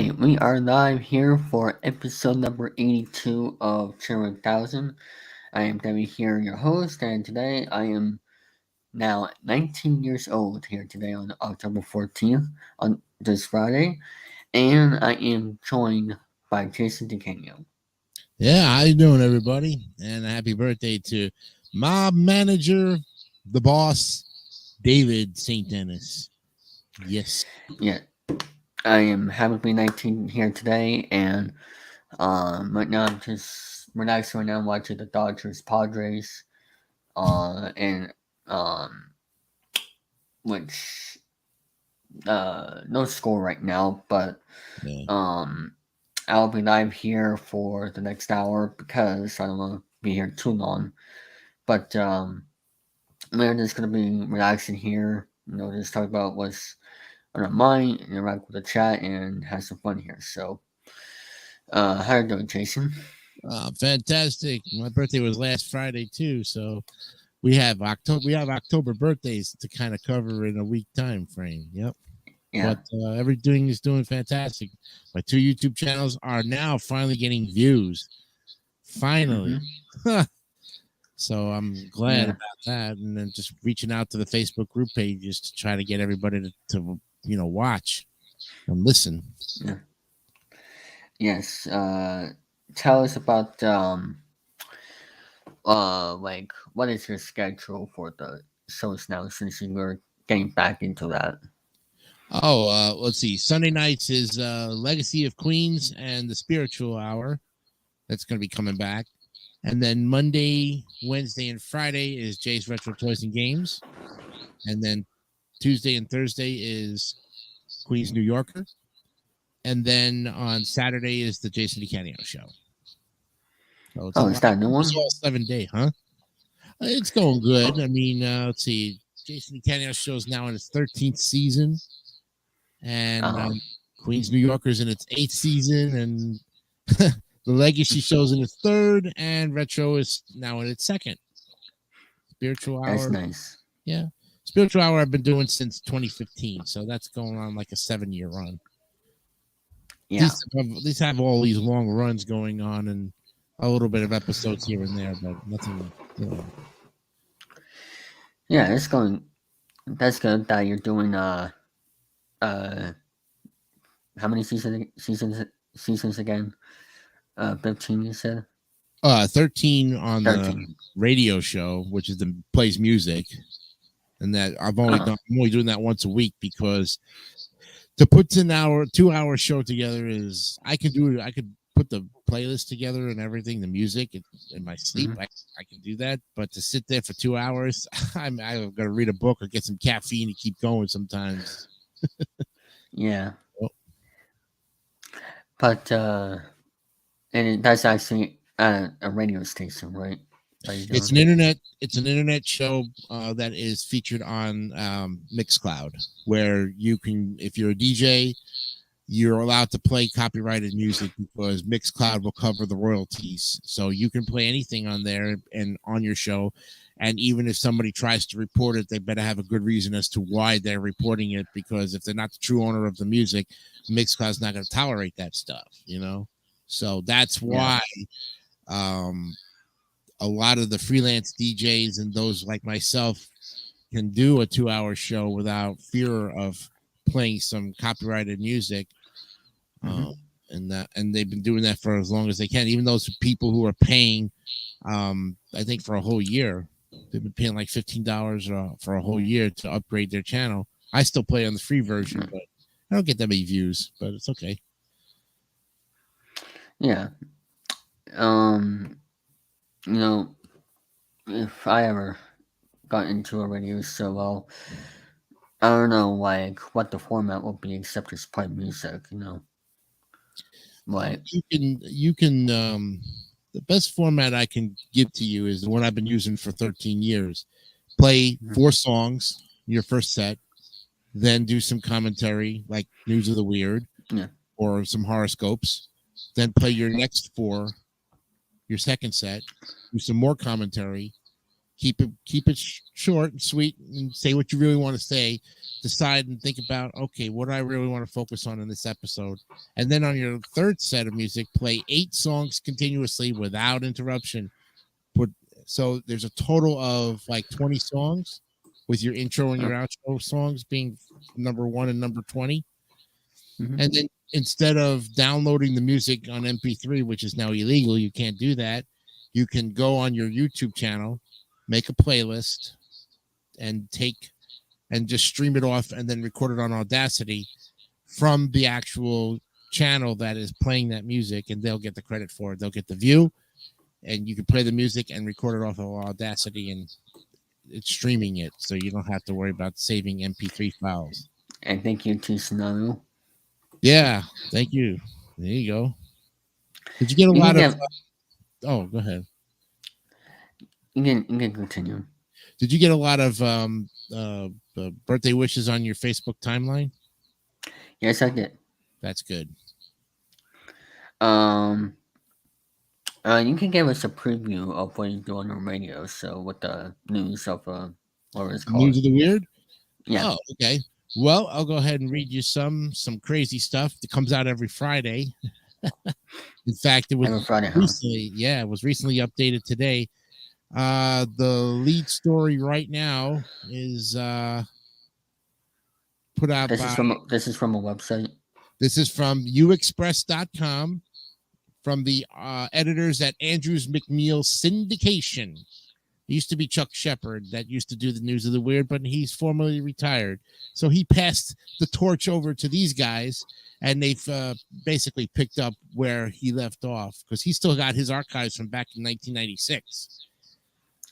Alright, we are live here for episode number 82 of Chilling3000. I am Debbie here, your host, and today I am now 19 years old here today on October 14th, on this Friday, and I am joined by Jason DeCanio. Yeah, how you doing, everybody? And a happy birthday to mob manager, the boss, David St. Dennis. Yes. Yeah, I am happy to be 19 here today, and right now I'm just relaxing right now watching the Dodgers Padres, and which no score right now, but Yeah. I'll be live here for the next hour because I don't want to be here too long. But we're just gonna be relaxing here, just talk about what's on our mind, interact with the chat, and have some fun here. So, how are you doing, Jason? Fantastic. My birthday was last Friday too, so we have October birthdays to kind of cover in a week time frame. Yep. Yeah. But everything is doing fantastic. My 2 YouTube channels are now finally getting views. Finally. Mm-hmm. So I'm glad about that, and then just reaching out to the Facebook group pages to try to get everybody to watch and listen. Yeah. Yes. Tell us about like what is your schedule for the shows now since you were getting back into that? Oh, let's see. Sunday nights is Legacy of Queens and the Spiritual Hour. That's going to be coming back. And then Monday, Wednesday, and Friday is Jay's Retro Toys and Games. And then Tuesday and Thursday is Queens New Yorker. And then on Saturday is the Jason DeCanio show. So it's Is that a new one? It's all 7 day, huh? It's going good. I mean, let's see. Jason DeCanio show is now in its 13th season. And Queens New Yorker's in its 8th season. And the Legacy show's in its 3rd. And Retro is now in its 2nd. Spiritual Hour. That's nice. Yeah. Spiritual Hour I've been doing since 2015. So that's going on like a 7-year run. Yeah. These have all these long runs going on and a little bit of episodes here and there, but nothing, Yeah, it's going. That's good that you're doing. How many seasons again? 15, you said. 13 on 13. The radio show, which is the plays music, and that I'm only doing that once a week because to put an 2-hour show together is I could put the playlist together and everything, the music in my sleep. Mm-hmm. I can do that, but to sit there for 2 hours, I've got to read a book or get some caffeine to keep going sometimes. Yeah. Well, but and that's actually a radio station, right? It's an internet show that is featured on Mixcloud, where you can, if you're a DJ, you're allowed to play copyrighted music because Mixcloud will cover the royalties. So you can play anything on there and on your show. And even if somebody tries to report it, they better have a good reason as to why they're reporting it, because if they're not the true owner of the music, Mixcloud's not going to tolerate that stuff, So that's why a lot of the freelance DJs and those like myself can do a 2-hour show without fear of playing some copyrighted music. Mm-hmm. And they've been doing that for as long as they can. Even those people who are paying, I think for a whole year, they've been paying like $15 for a whole year to upgrade their channel. I still play on the free version, but I don't get that many views, but it's okay. Yeah. If I ever got into a radio show, I don't know, like, what the format will be except just play music, Like, you can, the best format I can give to you is the one I've been using for 13 years. Play 4 songs, your first set, then do some commentary, like News of the Weird, or some horoscopes, then play your next 4, your second set, do some more commentary, keep it short and sweet, and say what you really want to say. Decide and think about, okay, what do I really want to focus on in this episode? And then on your third set of music, play 8 songs continuously without interruption. So there's a total of like 20 songs, with your intro and your outro songs being number 1 and number 20. Mm-hmm. And then instead of downloading the music on MP3, which is now illegal, you can't do that. You can go on your YouTube channel, make a playlist, and just stream it off, and then record it on Audacity from the actual channel that is playing that music, and they'll get the credit for it. They'll get the view, and you can play the music and record it off of Audacity, and it's streaming it, so you don't have to worry about saving MP3 files. And thank you to Scenario. Yeah, thank you. There you go. Did you get a lot of? Oh, go ahead. You can continue. Did you get a lot of birthday wishes on your Facebook timeline? Yes, I did. That's good. You can give us a preview of what you do on the radio. So, with the news of what is called News of the Weird. Yeah. Oh, okay. Well, I'll go ahead and read you some crazy stuff that comes out every Friday. In fact, it was every Friday, recently. Yeah, it was recently updated today. The lead story right now is put out this is from a website. This is from uexpress.com, from the editors at Andrews McNeil Syndication. It used to be Chuck Shepard that used to do the News of the Weird, but he's formally retired. So he passed the torch over to these guys, and they've basically picked up where he left off, because he still got his archives from back in 1996.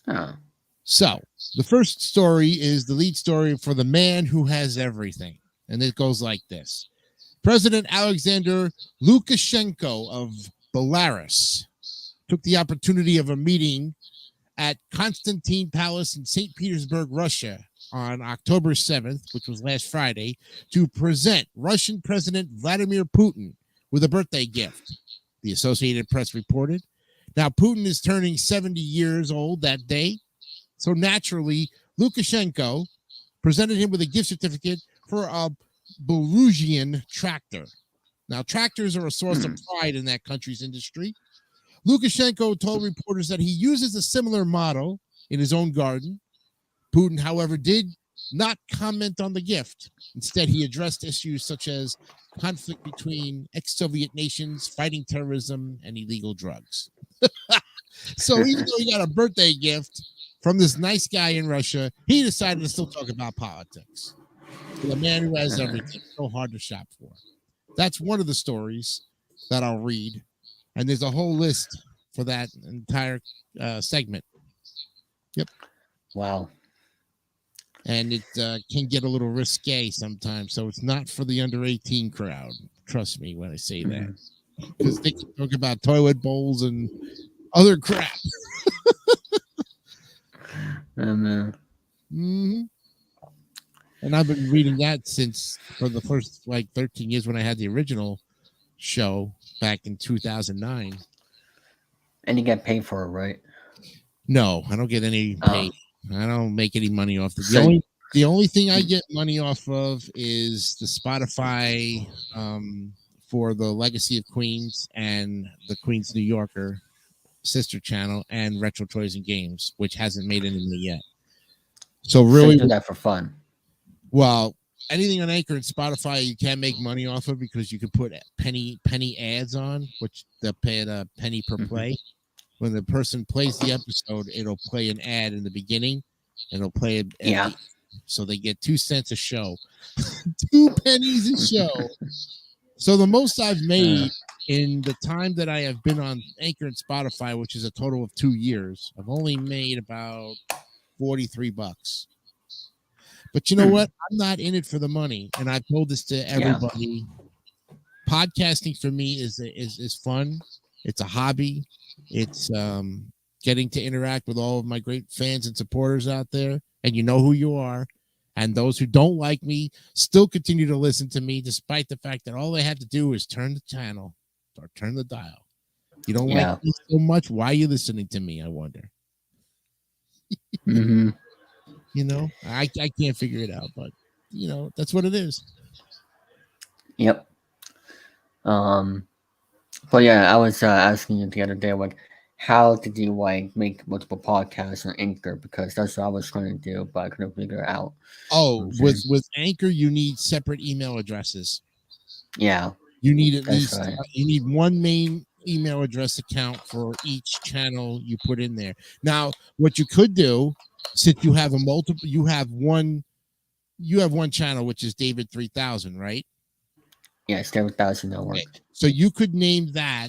Oh. So the first story is the lead story for The Man Who Has Everything, and it goes like this. President Alexander Lukashenko of Belarus took the opportunity of a meeting at Constantine Palace in St. Petersburg, Russia, on October 7th, which was last Friday, to present Russian President Vladimir Putin with a birthday gift, the Associated Press reported. Now, Putin is turning 70 years old that day, so naturally, Lukashenko presented him with a gift certificate for a Belarusian tractor. Now, tractors are a source of pride in that country's industry. Lukashenko told reporters that he uses a similar model in his own garden. Putin, however, did not comment on the gift. Instead, he addressed issues such as conflict between ex-Soviet nations, fighting terrorism, and illegal drugs. So even though he got a birthday gift from this nice guy in Russia, he decided to still talk about politics. The man who has everything, so hard to shop for. That's one of the stories that I'll read. And there's a whole list for that entire segment. Yep. Wow. And it can get a little risque sometimes. So it's not for the under 18 crowd. Trust me when I say that. Because they can talk about toilet bowls and other crap. Mm-hmm. And I've been reading that since for the first 13 years when I had the original show back in 2009. And you get paid for it, right? No, I don't get any pay. I don't make any money off the only thing I get money off of is the Spotify for the Legacy of Queens and the Queens New Yorker sister channel, and Retro Toys and Games, which hasn't made any money yet. So really, do that for fun. Well, anything on Anchor and Spotify you can't make money off of, because you can put penny ads on, which they'll pay at a penny per play. When the person plays the episode, it'll play an ad in the beginning, and it'll play it. So they get 2 cents a show, 2 pennies a show. So the most I've made in the time that I have been on Anchor and Spotify, which is a total of 2 years, I've only made about $43. But you know what? I'm not in it for the money, and I've told this to everybody. Yeah. Podcasting for me is fun. It's a hobby. It's getting to interact with all of my great fans and supporters out there, and you know who you are. And those who don't like me still continue to listen to me, despite the fact that all they have to do is turn the channel or turn the dial. You don't like me so much. Why are you listening to me? I wonder. Mm-hmm. I can't figure it out, but that's what it is. Yep. Um. But yeah, I was asking you the other day, like, how did you like make multiple podcasts on Anchor? Because that's what I was trying to do, but I couldn't figure it out. You know what Oh, I'm with saying? with Anchor, you need separate email addresses. Yeah, You need at that's least right. you need one main email address account for each channel you put in there. Now, what you could do, since you have one channel, which is David 3000, right? Yeah, Stereo Thousand Okay, Network. so you could name that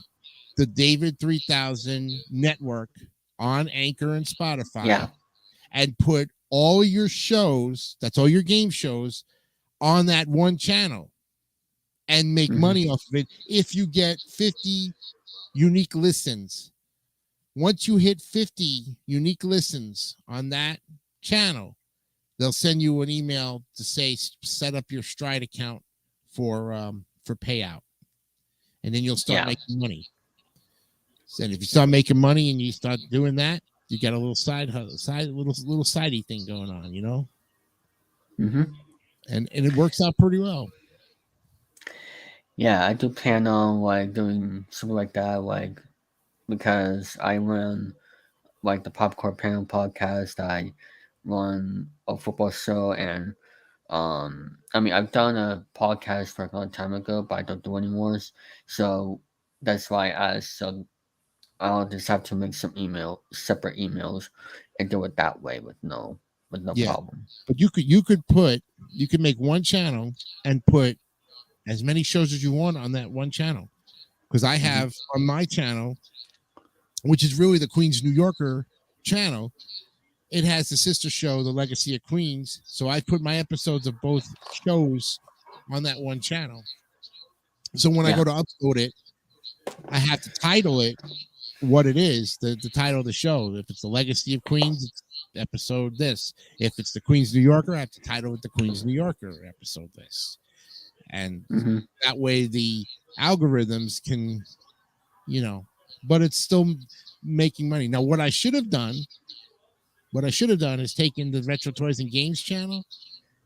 the David 3000 network on Anchor and Spotify, Yeah. and put all your shows, that's all your game shows, on that one channel, and make Mm-hmm. money off of it if you get 50 unique listens. Once you hit 50 unique listens on that channel, they'll send you an email to say set up your Stride account for payout, and then you'll start Yeah. making money. And if you start making money and you start doing that, you got a little little sidey thing going on, Mm-hmm. and it works out pretty well. Yeah, I do plan on like doing something like that, like because I run like the Popcorn Panel podcast. I run a football show, and I mean, I've done a podcast for a long time ago, but I don't do anymore. So that's why I asked. So I'll just have to make some separate emails, and do it that way with no Yeah, problem. but you could make one channel and put as many shows as you want on that one channel. Because I Hmm. have on my channel, which is really the Queens New Yorker channel, it has the sister show, The Legacy of Queens. So I put my episodes of both shows on that one channel. So when I Yeah. go to upload it, I have to title it what it is, the title of the show. If it's The Legacy of Queens, it's episode this. If it's the Queens New Yorker, I have to title it the Queens New Yorker episode this. And Hmm. that way the algorithms can, you know, but it's still making money. Now, what I should have done is taken the Retro Toys and Games channel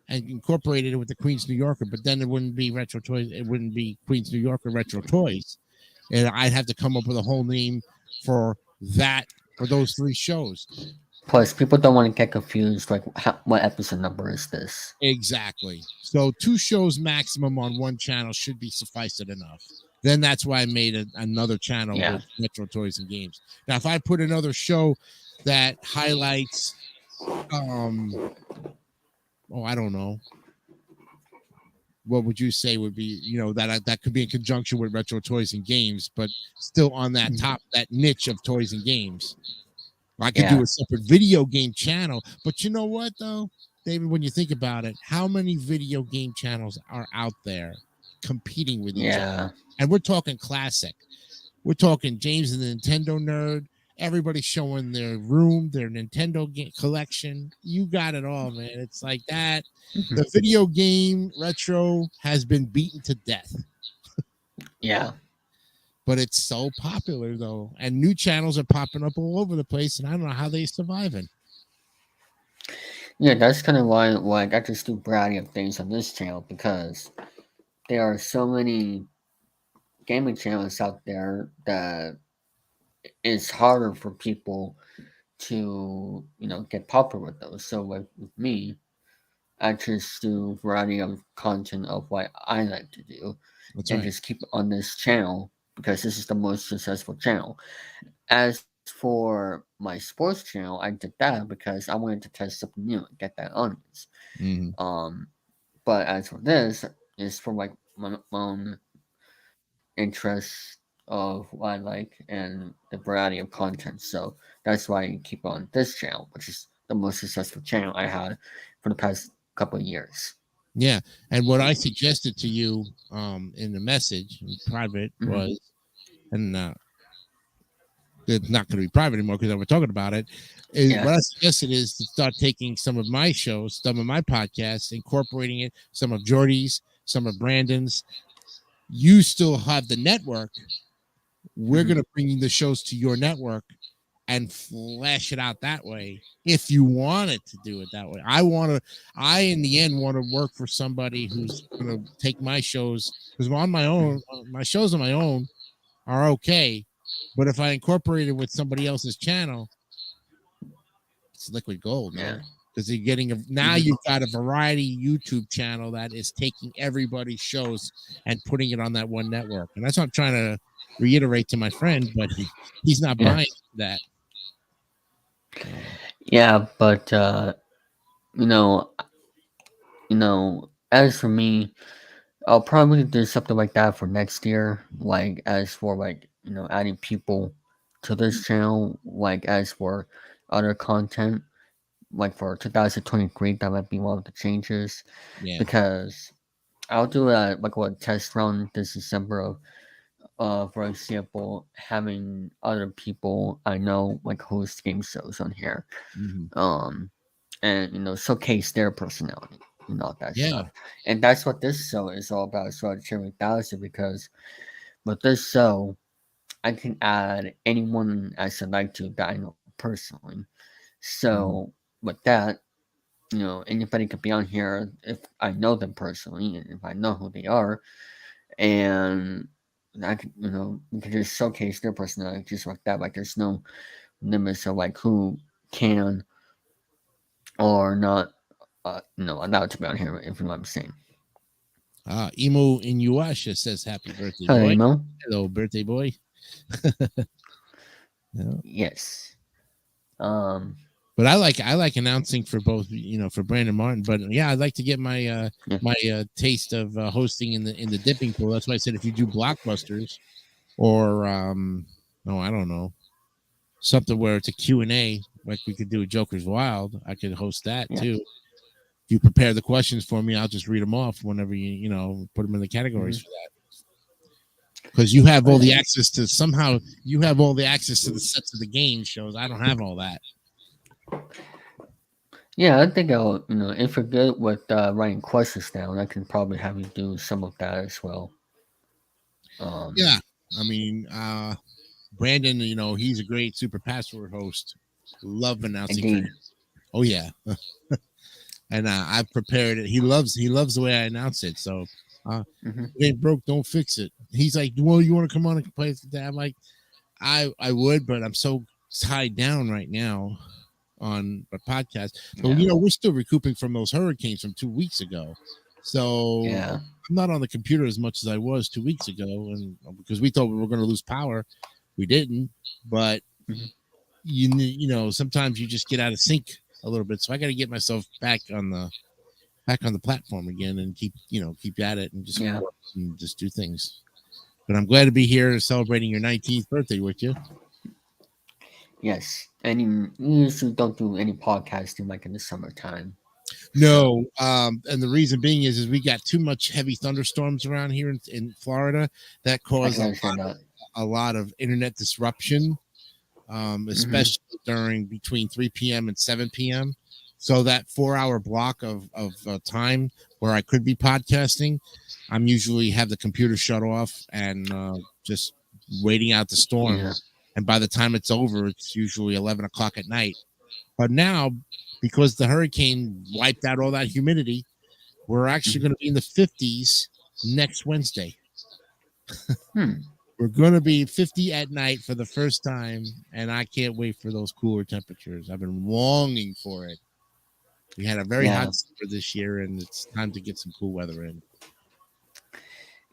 and incorporated it with the Queens New Yorker, but then it wouldn't be Retro Toys, it wouldn't be Queens New Yorker Retro Toys. And I'd have to come up with a whole name for for those three shows. Plus, people don't want to get confused. Like, what episode number is this? Exactly. So two shows maximum on one channel should be sufficient enough. Then that's why I made another channel Yeah. with Retro Toys and Games. Now, if I put another show that highlights, I don't know, what would you say would be, that could be in conjunction with Retro Toys and Games, but still on that niche of toys and games. I could do Yeah. a separate video game channel, but you know what though, David, when you think about it, how many video game channels are out there competing with each other? Yeah. And we're talking classic. We're talking James the Nintendo nerd. Everybody showing their room, their Nintendo collection. You got it all, man. It's like that. Hmm. The video game retro has been beaten to death, Yeah. but it's so popular though, and new channels are popping up all over the place, and I don't know how they're surviving. Yeah, that's kind of why like I just do variety of things on this channel because there are so many gaming channels out there that it's harder for people to get popular with those. So like with me, I just do variety of content of what I like to do, That's and right. just keep it on this channel because this is the most successful channel. As for my sports channel, I did that because I wanted to test something new and get that audience. Mm-hmm. Um, but as for this, it's for like my own interests of what I like and the variety of content. So that's why I keep on this channel, which is the most successful channel I had for the past couple of years. Yeah, and what I suggested to you in the message in private Hmm. was, and it's not going to be private anymore because we're talking about it. Is Yeah. what I suggested is to start taking some of my shows, some of my podcasts, incorporating it, some of Jordy's, some of Brandon's. You still have the network. We're Hmm. going to bring the shows to your network, and flash it out that way if you wanted to do it that way. I in the end want to work for somebody who's going to take my shows, because on my own, my shows on my own are okay, but if I incorporate it with somebody else's channel, it's liquid gold, Yeah. man. Because you're getting now Mhm. you've got a variety YouTube channel that is taking everybody's shows and putting it on that one network, and that's what I'm trying to reiterate to my friend, but he's not Yeah. buying that. Yeah, but you know, as for me, I'll probably do something like that for next year. Like as for like adding people to this channel, like as for other content, like for 2023, that might be one of the changes Yeah. because I'll do a test run this December of, for example, having other people I know like host game shows on here, Mm-hmm. um, and showcase their personality and all that Yeah. stuff. And that's what this show is all about. So Chilling3000, because with this show, I can add anyone as I like to that I know personally. Mm-hmm. So with that, anybody could be on here if I know them personally and if I know who they are, and I could, we could just showcase their personality just like that. Like there's no limits of like who can or not, allowed to be on here. If you know what I'm saying. Emo Inuyasha says happy birthday, Hello, boy. Emo. Hello, birthday boy. Yeah. Yes. Um. But I like announcing for both, for Brandon Martin. But yeah, I'd like to get my Yeah. taste of hosting in the dipping pool. That's why I said if you do blockbusters or no, I don't know, something where it's a Q&A, like we could do a Joker's Wild, I could host that Yeah. too. If you prepare the questions for me, I'll just read them off whenever put them in the Mm-hmm. categories for that. Because you have Oh all the yeah. access to somehow you have all the access to the sets of the game shows. I don't have all that. Yeah, I think I'll, if you're good with writing questions down, I can probably have you do some of that as well. Um, Yeah, I mean, Brandon, he's a great super password host. Love announcing for him. indeed. Oh yeah, and I've prepared it. He loves the way I announce it. So, Mm-hmm. it ain't broke, don't fix it. He's like, well, you want to come on and play that? I'm like, I would, but I'm so tied down right now on a podcast. But Yeah. we're still recouping from those hurricanes from 2 weeks ago. So Yeah. I'm not on the computer as much as I was 2 weeks ago, and because we thought we were going to lose power, we didn't. But Mm-hmm. sometimes you just get out of sync a little bit. So I got to get myself back on the platform again and keep at it and just Yeah. work and just do things. But I'm glad to be here celebrating your 19th birthday with you. Yes. And you usually don't do any podcasting like in the summertime. So No, and the reason being is we got too much heavy thunderstorms around here in Florida that I cause can understand that. a lot of internet disruption, Mm-hmm. especially during between 3 p.m. and 7 p.m. So that 4 hour block of time where I could be podcasting, I'm usually have the computer shut off and just waiting out the storm. Yeah. And by the time it's over, it's usually 11 o'clock at night. But now, because the hurricane wiped out all that humidity, we're actually Mm-hmm. going to be in the 50s next Wednesday. Hmm. We're going to be 50 at night for the first time, and I can't wait for those cooler temperatures. I've been longing for it. We had a very Yeah. hot summer this year, and it's time to get some cool weather in.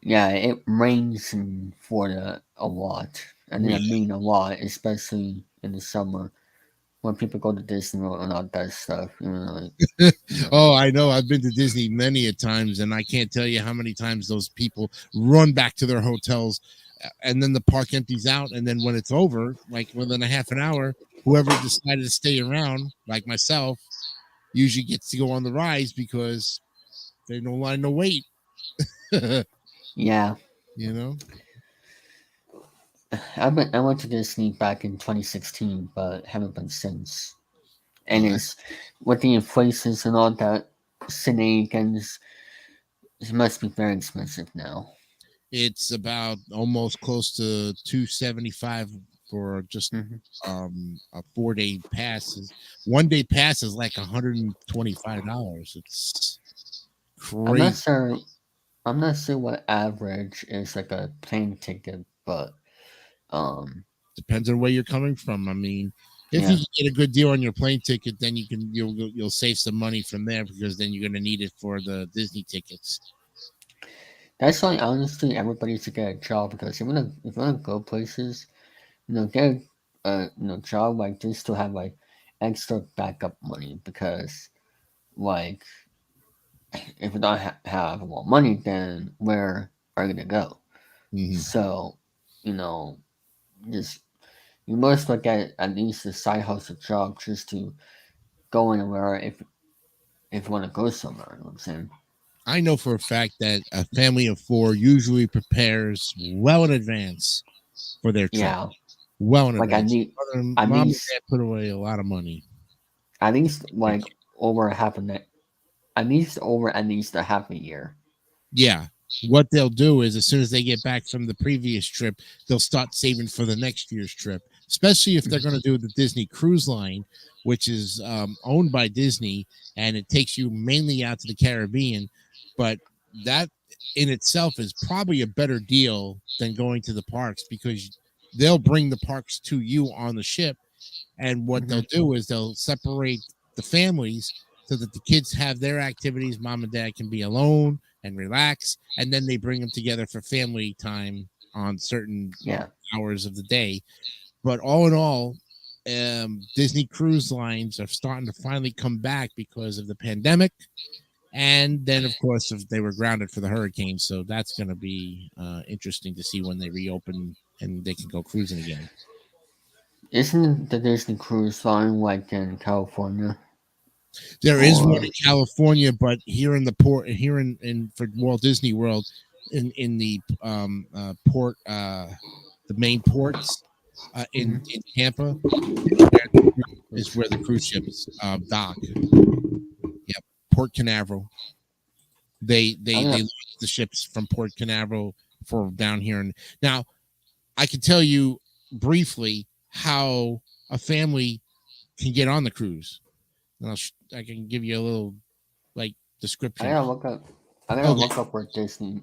Yeah. It rains in Florida a lot, and Oh, then I yeah. mean a lot, especially in the summer when people go to Disney World and all that stuff. Like, Oh, I know. I've been to Disney many a times, and I can't tell you how many times those people run back to their hotels, and then the park empties out, and then when it's over, like within a half an hour, whoever decided to stay around, like myself, usually gets to go on the rides because there's no line, no wait. yeah. you know. I went to Disney back in 2016, but haven't been since. And Uh, it's with the inflations and all that shenanigans, it must be very expensive now. it's about almost close to 275 for just Hmm. a 4 day pass. 1 day pass is like $125. It's I'm not crazy. sure. I'm not sure what average is like a plane ticket, but um, Depends on where you're coming from. I mean, if you yeah, can get a good deal on your plane ticket, then you'll save some money from there because then you're going to need it for the Disney tickets. that's why honestly everybody should get a job because if you wanna go places, get a job like this to have like extra backup money because like if you don't have more money, then where are you gonna go? Hmm. So, you know, just you must look at least a side hustle job just to go anywhere if you want to go somewhere. You know what I'm saying? I know for a fact that a family of four usually prepares well in advance for their trip. Yeah, Well in like I advance. need at Mom and least dad put away a lot of money. like over a half a net, at least over at least a half a year. Yeah. What they'll do is as soon as they get back from the previous trip, they'll start saving for the next year's trip, especially if they're going to do the Disney Cruise Line, which is owned by Disney, and it takes you mainly out to the Caribbean. But that in itself is probably a better deal than going to the parks because they'll bring the parks to you on the ship. And what Hmm. they'll do is they'll separate the families so that the kids have their activities. Mom and dad can be alone and relax. And then they bring them together for family time on certain Yeah, hours of the day. But all in all, Disney cruise lines are starting to finally come back because of the pandemic. And then, of course, if they were grounded for the hurricane. So that's going to be interesting to see when they reopen and they can go cruising again. isn't the Disney Cruise Line like in California There is one or? in California, but here in the port, here in for Walt Disney World, in the port, the main ports Mhm. in Tampa is where the cruise ships dock. Yep, Port Canaveral. I They got launch the ships from Port Canaveral for down here. And now I can tell you briefly how a family can get on the cruise. And I can give you a little like I description. gotta look up. I gotta Okay. look up where Disney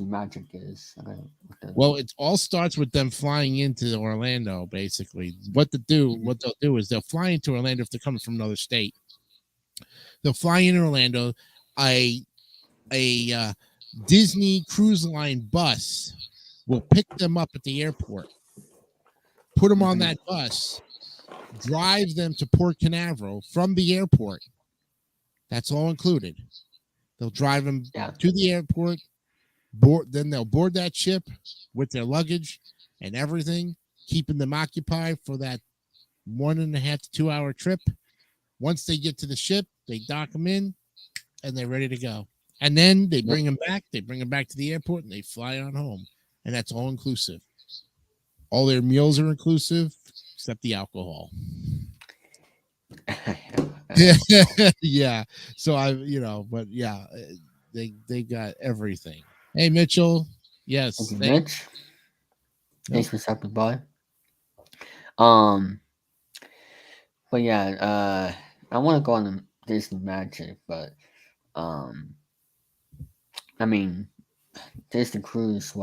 Magic is. I gotta look that up. Well, it all starts with them flying into Orlando. Basically, Mhm. what they'll do is they'll fly into Orlando if they're coming from another state. They'll fly in Orlando. A a Disney Cruise Line bus will pick them up at the airport, put them on Mhm. that bus, drive them to Port Canaveral from the airport. That's all included. They'll drive them Yeah. to the airport, then they'll board that ship with their luggage and everything, keeping them occupied for that 1.5 to 2 hour trip. Once they get to the ship, they dock them in and they're ready to go. And then they Yep. bring them back. They bring them back to the airport and they fly on home. And that's all inclusive. All their meals are inclusive except the alcohol. I don't know. Yeah. So but yeah, they got everything. Hey Mitchell. Thank Yes. you, Thank Mitch. you. Thanks for stopping by. Um, but yeah, I want to go on the Disney Magic, but um, I mean, Disney Cruise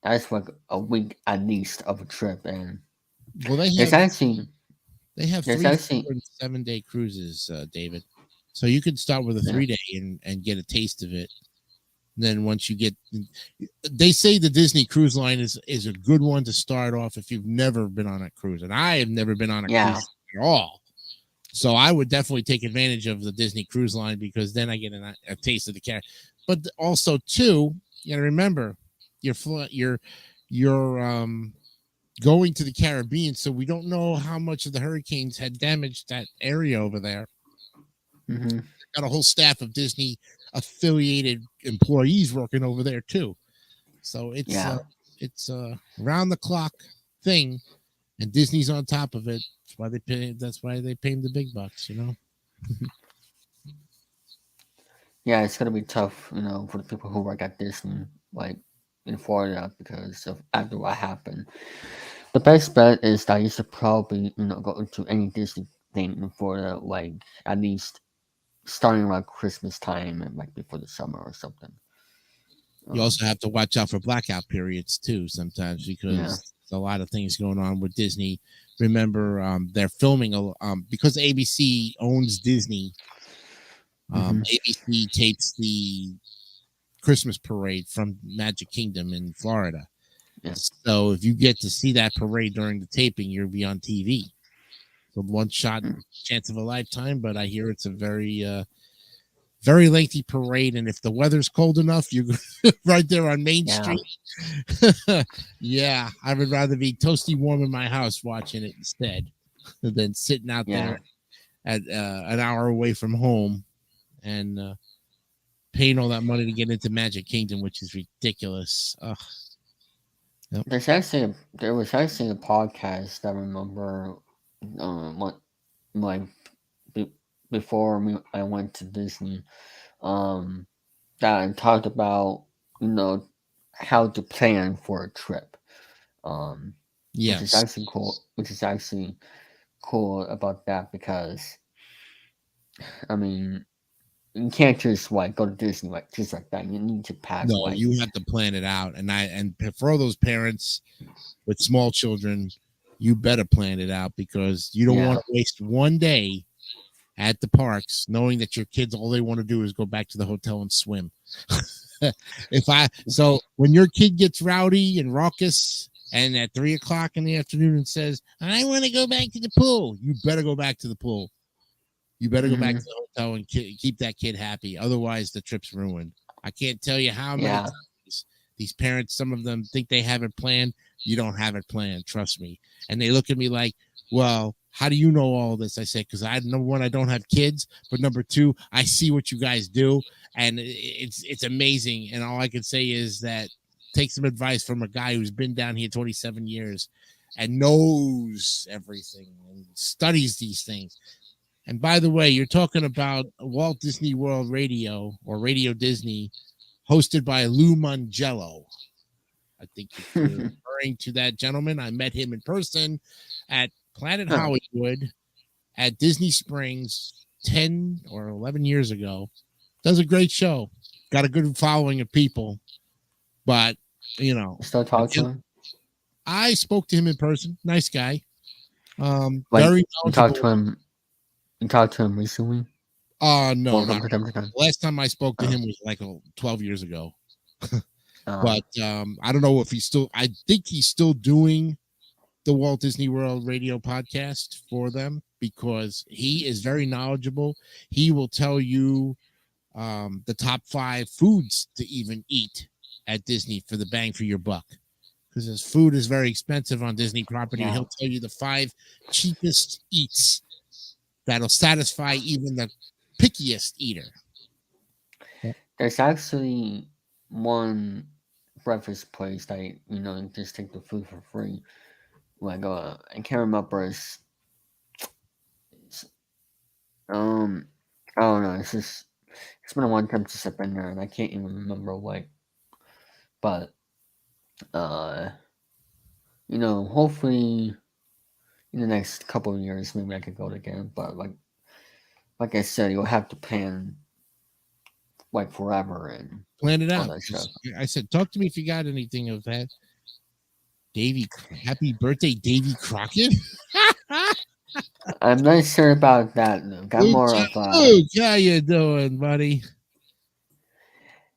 that's like a week at least of a trip, and Well, there's actually they have there's three actually 4 and 7 day cruises, David. So you could start with a yeah 3 day and get a taste of it. And then once you get, they say the Disney Cruise Line is a good one to start off if you've never been on a cruise, and I have never been on a yeah cruise at all. So I would definitely take advantage of the Disney Cruise Line because then I get a taste of the car. But also too, you got to remember, you're going to the Caribbean, so we don't know how much of the hurricanes had damaged that area over there. hmm Got a whole staff of Disney affiliated employees working over there too. So yeah it's a round the clock thing, and Disney's on top of it. That's why they pay. That's why they pay them the big bucks. You know. yeah. It's gonna be tough, for the people who work at Disney, like in Florida, because of after what happened. The best bet is that you should probably go into any Disney thing for like at least starting around Christmas time and like before the summer or something. You also have to watch out for blackout periods too sometimes because Yeah. there's a lot of things going on with Disney. Remember, they're filming because ABC owns Disney. Hmm. ABC tapes the Christmas parade from Magic Kingdom in Florida. Yeah. So if you get to see that parade during the taping, you'll be on TV. So one shot chance of a lifetime, but I hear it's a very lengthy parade, and if the weather's cold enough, you're right there on Main Yeah. Street. Yeah, I would rather be toasty warm in my house watching it instead than sitting out there Yeah. at an hour away from home and paying all that money to get into Magic Kingdom, which is ridiculous. Ugh. Yep. There was actually a podcast I remember, what like be, before I went to Disney, um, that talked about you know how to plan for a trip, which is Yes. actually cool. Which is actually cool about that because I mean you can't just like go to Disney like just like that. You need to pack No, like you have to plan it out, and for all those parents with small children, you better plan it out because you don't yeah want to waste one day at the parks knowing that your kids all they want to do is go back to the hotel and swim. So when your kid gets rowdy and raucous and at 3 o'clock in the afternoon and says, I want to go back to the pool, you better go back to the pool. You better go back hmm to the hotel and keep that kid happy. Otherwise, the trip's ruined. I can't tell you how many yeah times these parents, some of them think they have it planned. You don't have it planned. Trust me. And they look at me like, well, how do you know all this? I say, because number one, I don't have kids, but number two, I see what you guys do, and it's amazing. And all I can say is that take some advice from a guy who's been down here 27 years and knows everything and studies these things. And by the way, you're talking about Walt Disney World Radio or Radio Disney, hosted by Lou Mangello. I think if you're referring to that gentleman, I met him in person at Planet huh. Hollywood at Disney Springs 10 or 11 years ago. Does a great show. Got a good following of people. But, Still talk to him? I spoke to him in person. Nice guy. Like Very you talked knowledgeable. to him? You talked to him recently? No, Or not from time to time? the last time I spoke to Oh, him was like 12 years ago. uh, But I don't know if I think he's still doing the Walt Disney World radio podcast for them because he is very knowledgeable. He will tell you the top 5 foods to even eat at Disney for the bang for your buck. Because his food is very expensive on Disney property. yeah. He'll tell you the 5 cheapest eats that'll satisfy even the pickiest eater. There's actually one breakfast place that you just take the food for free. Like I can't remember. It's I don't know. It's been a long time since I've been there, and I can't even remember what. But uh, hopefully in the next couple of years, maybe I could go again. But like I said, you'll have to plan like forever and Plan it all out. that stuff. I said, talk to me if you got anything of that. Happy birthday, Davy Crockett. I'm not sure about that, Luke. Luke, how you doing, buddy?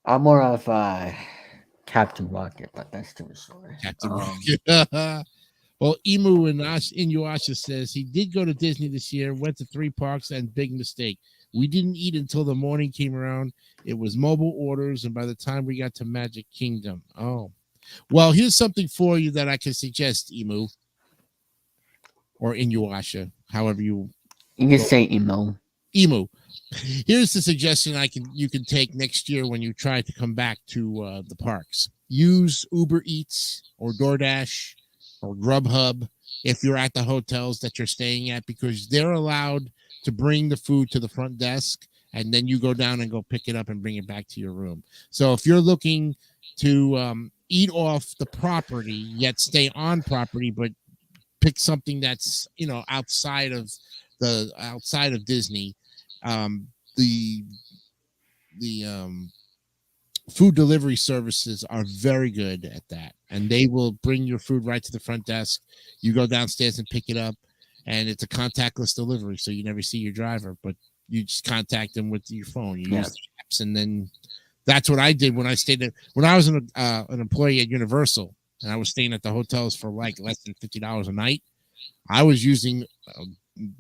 I'm more of Captain Rocket, but that's too story. Captain Rocket. Well, Emu in Inuyasha says he did go to Disney this year, went to 3 parks, and big mistake. We didn't eat until the morning came around. It was mobile orders, and by the time we got to Magic Kingdom. Oh. Well, here's something for you that I can suggest, Emu. Or Inuyasha, however you can say emo. Emu. Here's the suggestion you can take next year when you try to come back to the parks. Use Uber Eats or DoorDash or Grubhub if you're at the hotels that you're staying at because they're allowed to bring the food to the front desk and then you go down and go pick it up and bring it back to your room. So if you're looking to eat off the property yet stay on property but pick something that's outside of Disney. Um, the the food delivery services are very good at that, and they will bring your food right to the front desk. You go downstairs and pick it up, and it's a contactless delivery, so you never see your driver, but you just contact them with your phone. You Yeah. use the apps, and then that's what I did when I was an employee at Universal, and I was staying at the hotels for like less than $50 a night. I was using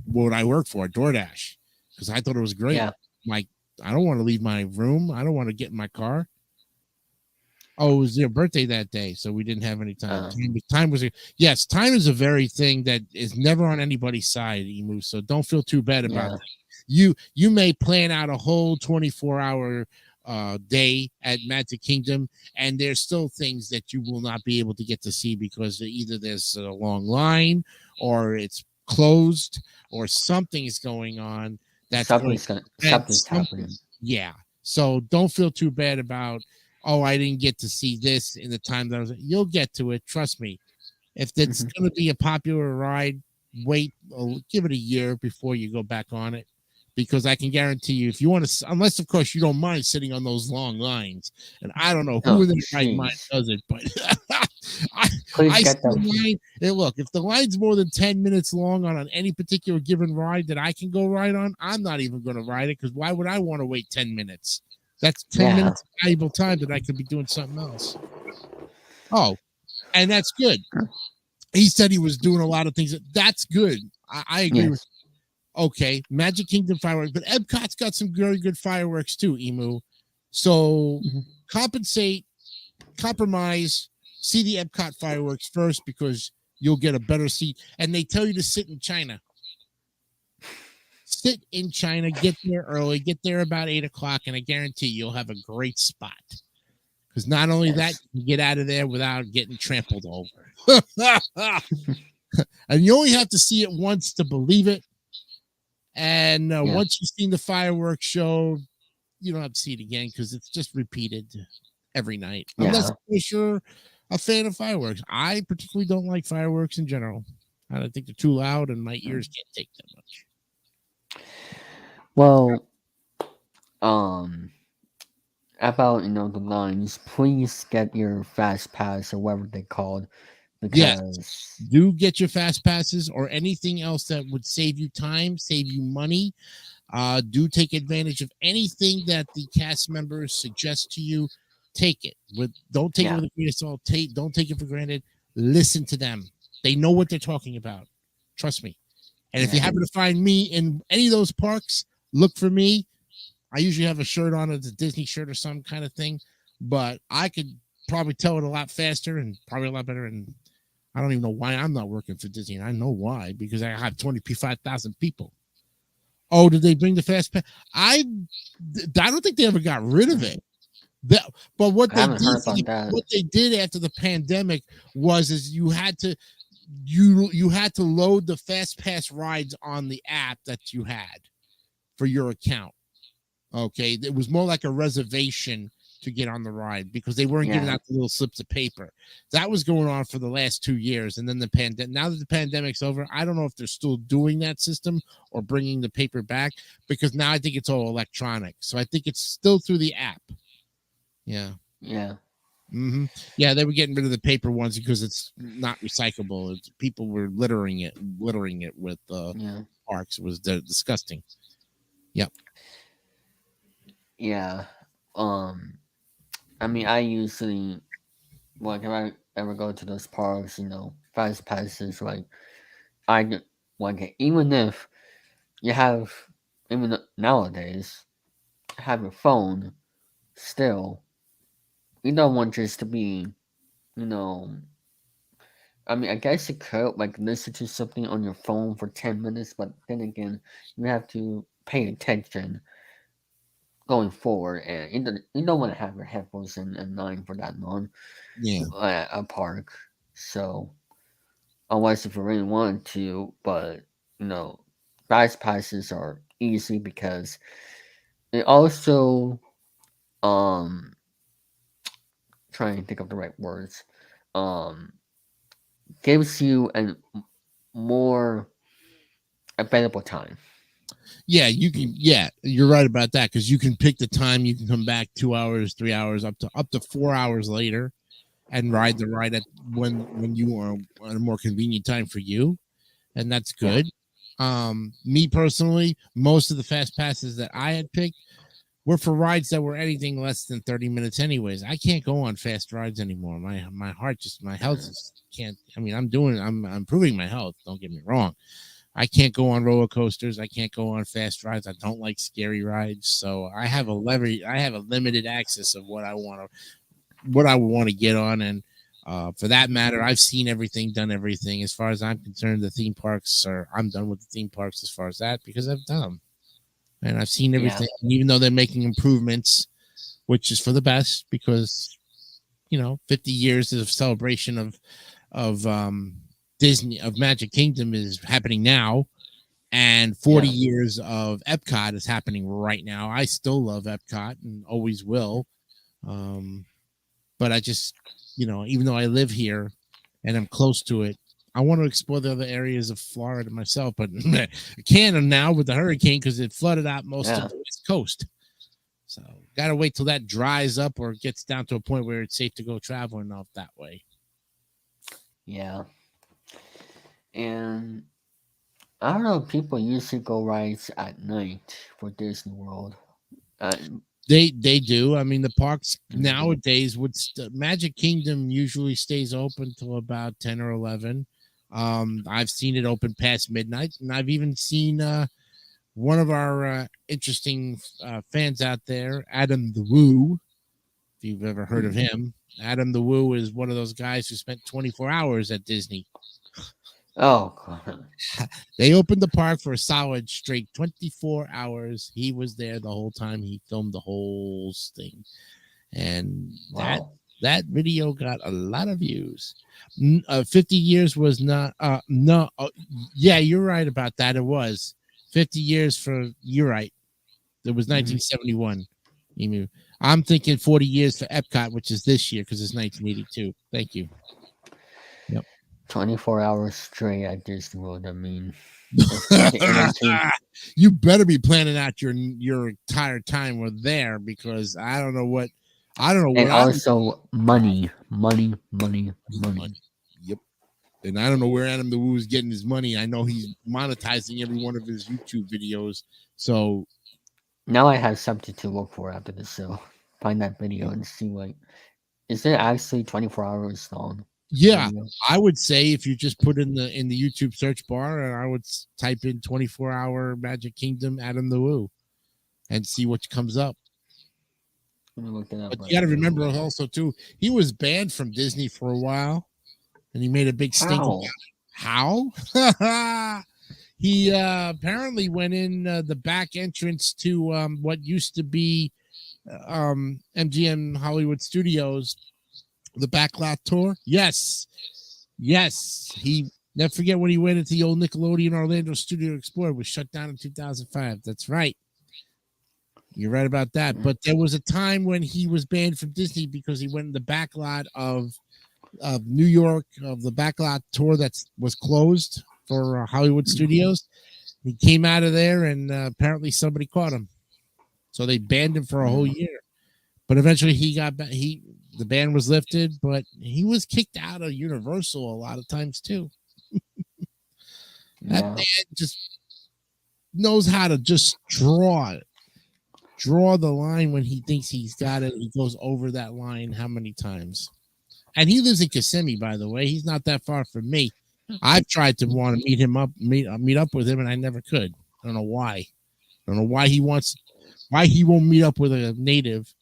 what I work for, DoorDash, because I thought it was great. Yeah. Like, I don't want to leave my room. I don't want to get in my car. Oh, it was their birthday that day, so we didn't have any time. Uh, Time was yes, time is a very thing that is never on anybody's side, Emu. So don't feel too bad about yeah. that. You may plan out a whole 24-hour day at Magic Kingdom, and there's still things that you will not be able to get to see because either there's a long line, or it's closed, or something is going on that's going to prevent Something's something. happening. Yeah. So don't feel too bad about, oh, I didn't get to see this in the time that I was. You'll get to it. Trust me. If it's Hmm. going to be a popular ride, wait, give it a year before you go back on it, because I can guarantee you, if you want to, unless of course you don't mind sitting on those long lines, and I don't know who Oh, in their right mind jeez. does it, but I, Please I see get a them. line. Hey, look, if the line's more than 10 minutes long on any particular given ride that I can go ride on, I'm not even going to ride it, because why would I want to wait 10 minutes? That's 10 Yeah. minutes of valuable time that I could be doing something else. Oh, and that's good. He said he was doing a lot of things. That's good. I agree with. Yes. Okay, Magic Kingdom fireworks, but Epcot's got some very good fireworks too, Emu. So Hmm. compensate, compromise, see the Epcot fireworks first, because you'll get a better seat. And they tell you to sit in China. Sit in China, get there early, get there about 8 o'clock, and I guarantee you'll have a great spot. Because not only that, Yes. you can get out of there without getting trampled over. And you only have to see it once to believe it. And Yeah. once you've seen the fireworks show, you don't have to see it again, because it's just repeated every night. Unless Yeah. of course you're a fan of fireworks. I particularly don't like fireworks in general. I don't think they're too loud, and my ears can't take that much. Well, um, about the lines, please get your fast pass or whatever they called, Yes, because do get your fast passes or anything else that would save you time, save you money. Do take advantage of anything that the cast members suggest to you. Take it with, don't take it yeah. with a grain of salt. Don't take it for granted. Listen to them. They know what they're talking about. Trust me. And if you Yeah. happen to find me in any of those parks, look for me. I usually have a shirt on, it's a Disney shirt or some kind of thing, but I could probably tell it a lot faster and probably a lot better. And I don't even know why I'm not working for Disney. And I know why, because I have 25,000 people. Oh, did they bring the fast pass? I don't think they ever got rid of it. That, but what I they haven't did heard about that. after the pandemic is you had to load the fast pass rides on the app that you had for your account. Okay, it was more like a reservation to get on the ride, because they weren't giving Yeah. out the little slips of paper. That was going on for the last 2 years, and then the pandemic. Now that the pandemic's over, I don't know if they're still doing that system or bringing the paper back, because now I think it's all electronic. So I think it's still through the app. Yeah. Yeah. Mm-hmm. Yeah, they were getting rid of the paper ones because it's not recyclable. People were littering it with Yeah. parks. It was disgusting. Yep. Yeah. Um, I mean, I usually, like, if I ever go to those parks, fast passes, like, like, even if you have, even nowadays, have your phone, still, you don't want just to be, you know, I mean, I guess you could, like, listen to something on your phone for 10 minutes, but then again, you have to pay attention going forward, and you don't want to have your headphones in line for that long Yeah. at a park. So, unless if you really want to, but, you know, fast passes are easy because it also, um, trying to think of the right words, um, gives you an more available time. Yeah, you can. Yeah, you're right about that because you can pick the time. You can come back 2 hours, 3 hours, up to 4 hours later, and ride the ride at when you are at a more convenient time for you, and that's Yeah, good. Me personally, most of the fast passes that I had picked were for rides that were anything less than 30 minutes anyways. I can't go on fast rides anymore. My heart just my health just can't. I mean, I'm improving my health, don't get me wrong. I can't go on roller coasters. I can't go on fast rides. I don't like scary rides. So I have a limited access of what I would want to get on. And for that matter, I've seen everything, done everything. As far as I'm concerned, the theme parks are I'm done with the theme parks as far as that because I've done them. And I've seen yeah, everything. And even though they're making improvements, which is for the best because 50 years of celebration of Disney of Magic Kingdom is happening now, and 40 yeah, years of Epcot is happening right now. I still love Epcot and always will. Um, but I just, even though I live here and I'm close to it, I want to explore the other areas of Florida myself. But I can't now with the hurricane because it flooded out most of yeah, the West Coast. So got to wait till that dries up or gets down to a point where it's safe to go traveling off that way. yeah. And I don't know. People usually go rides at night for Disney World. Uh, They do. I mean, the parks mm, nowadays Magic Kingdom usually stays open till about 10 or 11. I've seen it open past midnight, and I've even seen one of our interesting fans out there, Adam the Woo. If you've ever heard of him, Adam the Woo is one of those guys who spent 24 hours at Disney. oh, God. They opened the park for a solid straight 24 hours. He was there the whole time. He filmed the whole thing. And Wow. that video got a lot of views. 50 years was not no yeah, you're right about that. It was 50 years for you're right. It was Mm-hmm. 1971. I'm thinking 40 years for Epcot, which is this year because it's 1982. Thank you. Yep. 24 hours straight at Disney World. I mean, if the entertain You better be planning out your entire time we're there because I don't know and where I'm also money, money, money, money. money. Yep. And I don't know where Adam the Woo is getting his money. I know he's monetizing every one of his YouTube videos. So Now I have something to look for after the show. Find that video and see like, is it actually 24 hours long? The yeah, video. I would say if you just put in the YouTube search bar and I would type in 24-hour Magic Kingdom Adam the Woo and see what comes up. Let me look it up But you right got to now. remember also too, he was banned from Disney for a while, and he made a big stink about How? it. How? He apparently went in the back entrance to what used to be MGM Hollywood Studios, the backlot tour. Yes, he. Never forget when he went into the old Nickelodeon Orlando Studio Explorer, was shut down in 2005. That's right. You're right about that. Mm, But there was a time when he was banned from Disney because he went in the backlot of New York, of the backlot tour that was closed for Hollywood Studios. He came out of there, and apparently somebody caught him. So they banned him for a whole mm, year. But eventually he got back. The ban was lifted, but he was kicked out of Universal a lot of times too. That yeah. man just knows how to just draw the line when he thinks he's got it. He goes over that line how many times? And he lives in Kissimmee, by the way. He's not that far from me. I've tried to want to meet up with him, and I never could. I don't know why. I don't know why he won't meet up with a native,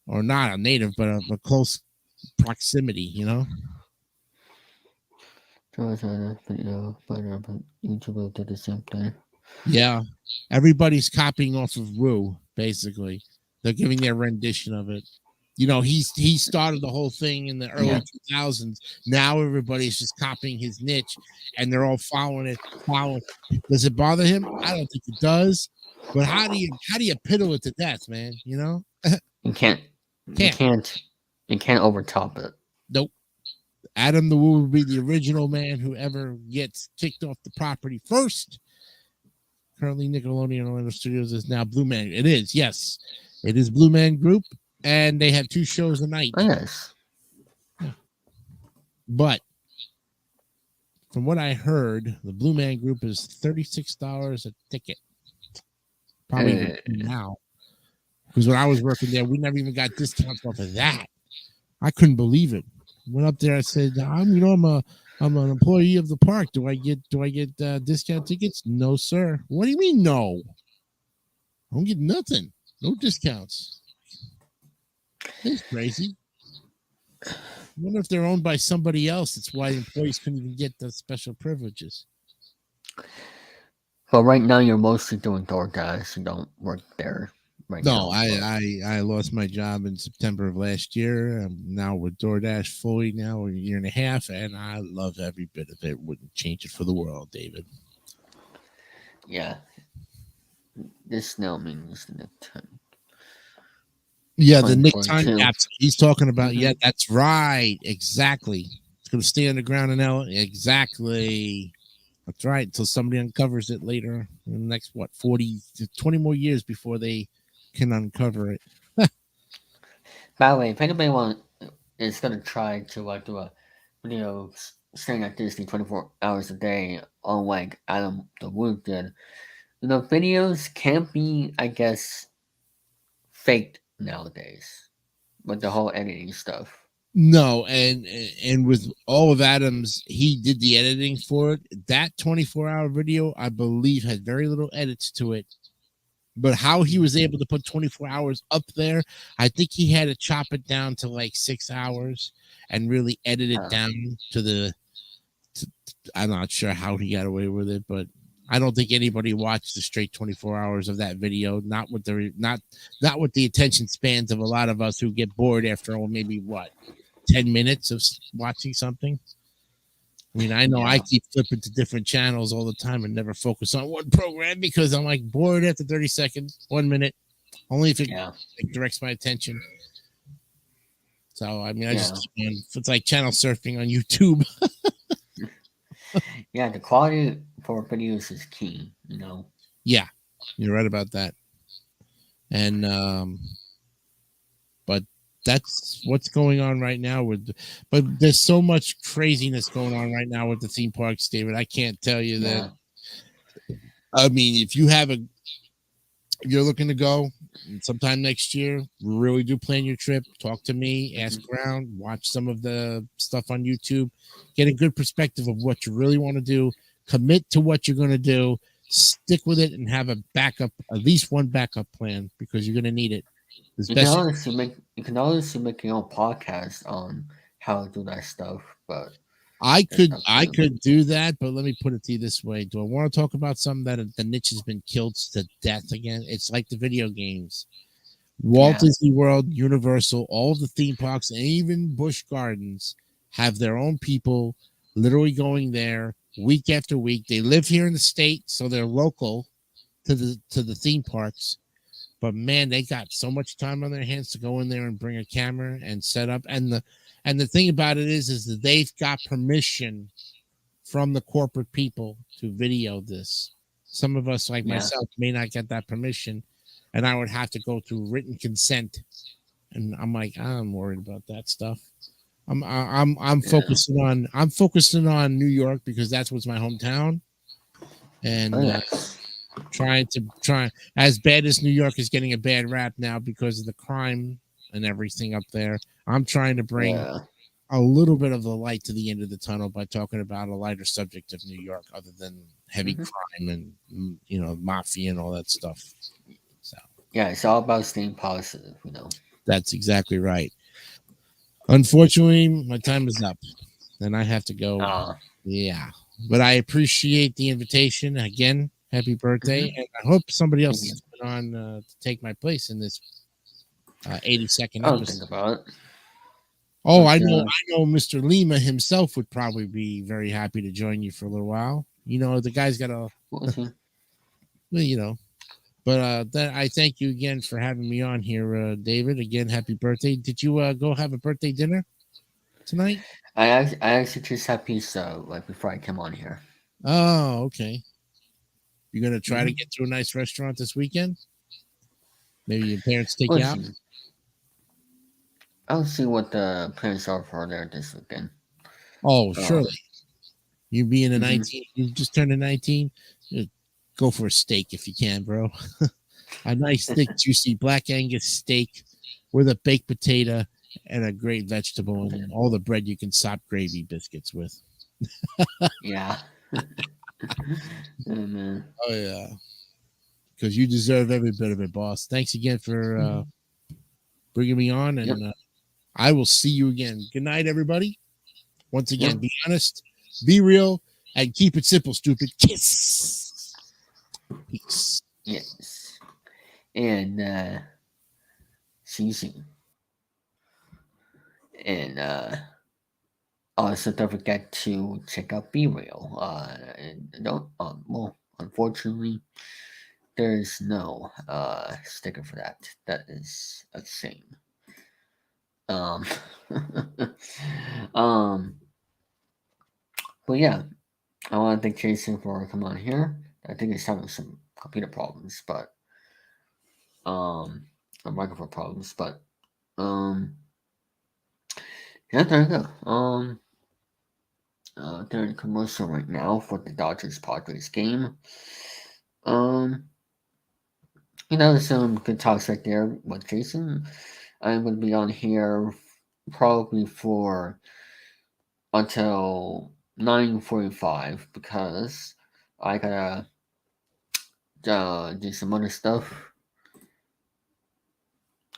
or not a native, but a close proximity. Video, but YouTube did the same thing. Yeah, everybody's copying off of Woo. Basically, they're giving their rendition of it. He started the whole thing in the early 2000s. Now everybody's just copying his niche, and they're all following it. Does it bother him? I don't think it does. But how do you piddle it to death, man? You can't, you Can't. can't, you can't overtop it. Nope. Adam the Woo will be the original man who ever gets kicked off the property first. Currently, Nickelodeon Orlando Studios is now Blue Man. It is, yes. It is Blue Man Group, and they have 2 shows a night. Oh, yes. But from what I heard, the Blue Man Group is $36 a ticket. Probably even now. Because when I was working there, we never even got discounts off of that. I couldn't believe it. Went up there, I said, I'm an employee of the park. Do I get discount tickets? No, sir. What do you mean no? I don't get nothing. No discounts. It's crazy. I wonder if they're owned by somebody else. That's why employees couldn't even get the special privileges. Well, right now you're mostly doing DoorDash. You don't work there right No, now. I lost my job in September of last year. I'm now with DoorDash fully now, a year and a half, and I love every bit of it. Wouldn't change it for the world, David. Yeah. This now means the next time. Yeah, the Nick time capsule he's talking about. Mm-hmm. Yeah, that's right. Exactly. It's going to stay underground in L. Exactly. That's right. Until somebody uncovers it later in the next, 20 more years before they can uncover it. By the way, if anybody is going to try to do a video staring at Disney 24 hours a day, unlike Adam the Woo did, videos can't be, I guess, faked nowadays with the whole editing stuff. No, and with all of Adam's, he did the editing for it. That 24-hour video, I believe, had very little edits to it. But how he was able to put 24 hours up there, I think he had to chop it down to like 6 hours and really edit it down to I'm not sure how he got away with it, but I don't think anybody watched the straight 24 hours of that video. Not with the attention spans of a lot of us who get bored after maybe 10 minutes of watching something. I mean, I know I keep flipping to different channels all the time and never focus on one program because I'm like bored after 30 seconds, 1 minute, only if it directs my attention. So, I mean, it's like channel surfing on YouTube. Yeah, the quality for videos is key, Yeah, you're right about that. And, but that's what's going on right now but there's so much craziness going on right now with the theme parks, David. I can't tell you that. I mean, if you're looking to go sometime next year, really do plan your trip, talk to me, ask around, watch some of the stuff on YouTube, get a good perspective of what you really want to do, commit to what you're going to do, stick with it, and have a backup, at least one backup plan, because you're going to need it. You can honestly make your own podcast on how to do that stuff, but I could do that, but let me put it to you this way. Do I want to talk about something that the niche has been killed to death again? It's like the video games. Walt Disney World, Universal, all of the theme parks, and even Busch Gardens have their own people literally going there week after week. They live here in the state, so they're local to the theme parks. But man, they got so much time on their hands to go in there and bring a camera and set up. And the thing about it is that they've got permission from the corporate people to video this. Some of us, like myself, may not get that permission, and I would have to go through written consent. And I'm like, I'm worried about that stuff. I'm focusing on New York because that's what's my hometown, and trying as bad as New York is getting a bad rap now because of the crime and everything up there. I'm trying to bring a little bit of the light to the end of the tunnel by talking about a lighter subject of New York other than heavy crime and mafia and all that stuff. So it's all about staying positive, That's exactly right. Unfortunately, my time is up and I have to go. Yeah, but I appreciate the invitation again. Happy birthday, and I hope somebody else is on to take my place in this 82nd episode. Think about it. Oh, I know Mr. Lima himself would probably be very happy to join you for a little while. The guy's got a, But I thank you again for having me on here, David. Again, happy birthday. Did you go have a birthday dinner tonight? I actually just had pizza like before I came on here. Oh, okay. You're gonna try to Mm-hmm. get to a nice restaurant this weekend. Maybe your parents take We'll you out. see. I'll see what the plans are for there this weekend. Oh, surely. Um. You being a Mm-hmm. 19, you just turned a 19. Go for a steak if you can, bro. A nice, thick, juicy black Angus steak with a baked potato and a great vegetable and all the bread you can sop gravy biscuits with. Yeah. Oh man. Oh, yeah. Because you deserve every bit of it, boss. Thanks again for bringing me on, Yep. and I will see you again. Good night, everybody. Once Yep. again, be honest, be real, and keep it simple, stupid. Kiss. Peace. Yes. And see you soon. And also don't forget to check out Be Real. And don't well, unfortunately, there's no sticker for that. That is a shame. Um, um, but yeah, I want to thank Jason for coming on here. I think he's having some computer problems, but or microphone problems, but um, yeah, there you go. They're in a commercial right now for the Dodgers Padres game. Um, some good talks right there with Jason. I'm going to be on here probably for until 9:45 because I gotta do some other stuff.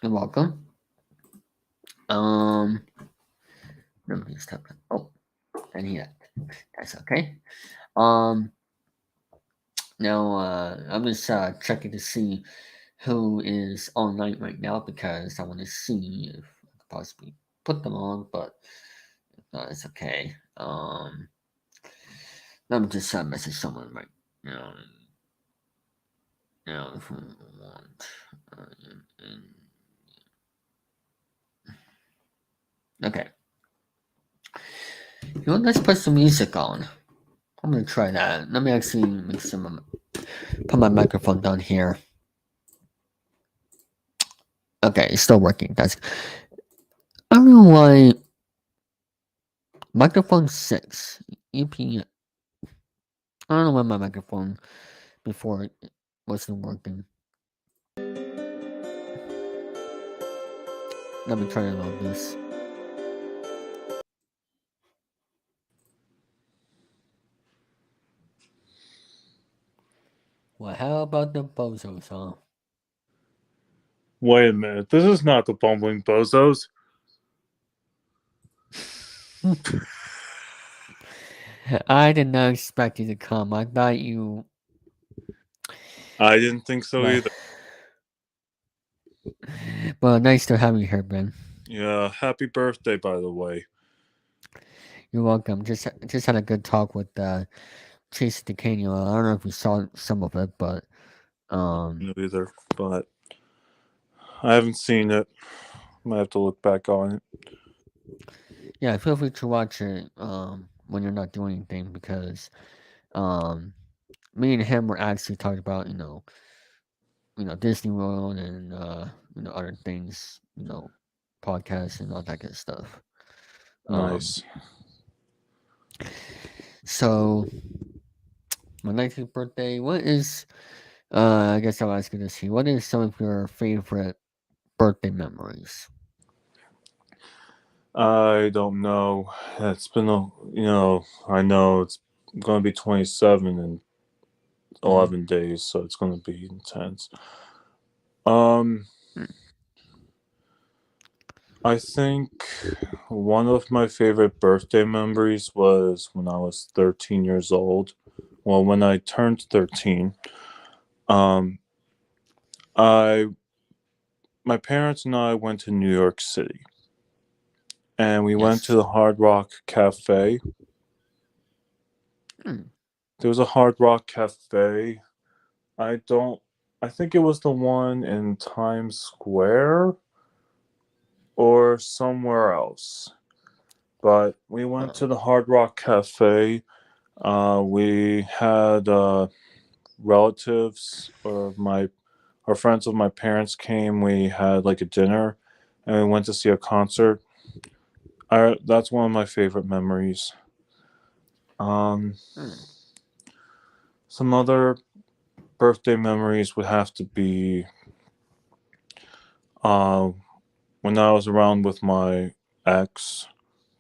You're welcome. Um, let me just type that. Oh, I need that. That's okay. Um, now I'm just checking to see who is online right now because I want to see if I could possibly put them on, but if not, it's okay. Let me just message someone right now. If we want. Uh, okay. You know, what, let's put some music on. I'm gonna try that. Let me actually make some. Put my microphone down here. Okay, it's still working. That's. I don't know why. Microphone 6. EP. I don't know why my microphone before it wasn't working. Let me try to load this. Well, how about the bozos, huh? Wait a minute, this is not the Bumbling Bozos. I did not expect you to come. I thought you. I didn't think so Well, either. well, nice to have you here, Ben. Yeah, happy birthday, by the way. You're welcome. Just had a good talk with Chase DeCanio. I don't know if you saw some of it, but um, No, either, but I haven't seen it. Might have to look back on it. yeah, feel free to watch it when you're not doing anything because um, me and him were actually talking about Disney World and other things, podcasts and all that good stuff. Um, Nice. so my 19th birthday. What is I guess I'll ask you this here. What is some of your favorite birthday memories? I don't know. It's been I know it's going to be 27 in Mm-hmm. 11 days, so it's going to be intense. Um, I think one of my favorite birthday memories was when I was 13 years old. Well, when I turned 13, um, I my parents and I went to New York City, and we went to Yes. the Hard Rock Cafe. Mm, There was a Hard Rock Cafe. I don't. I think it was the one in Times Square or somewhere else. But we went to the Hard Rock Cafe. We had relatives or friends of my parents came. We had like a dinner, and we went to see a concert. That's one of my favorite memories. Um, Hmm. some other birthday memories would have to be uh, when I was around with my ex,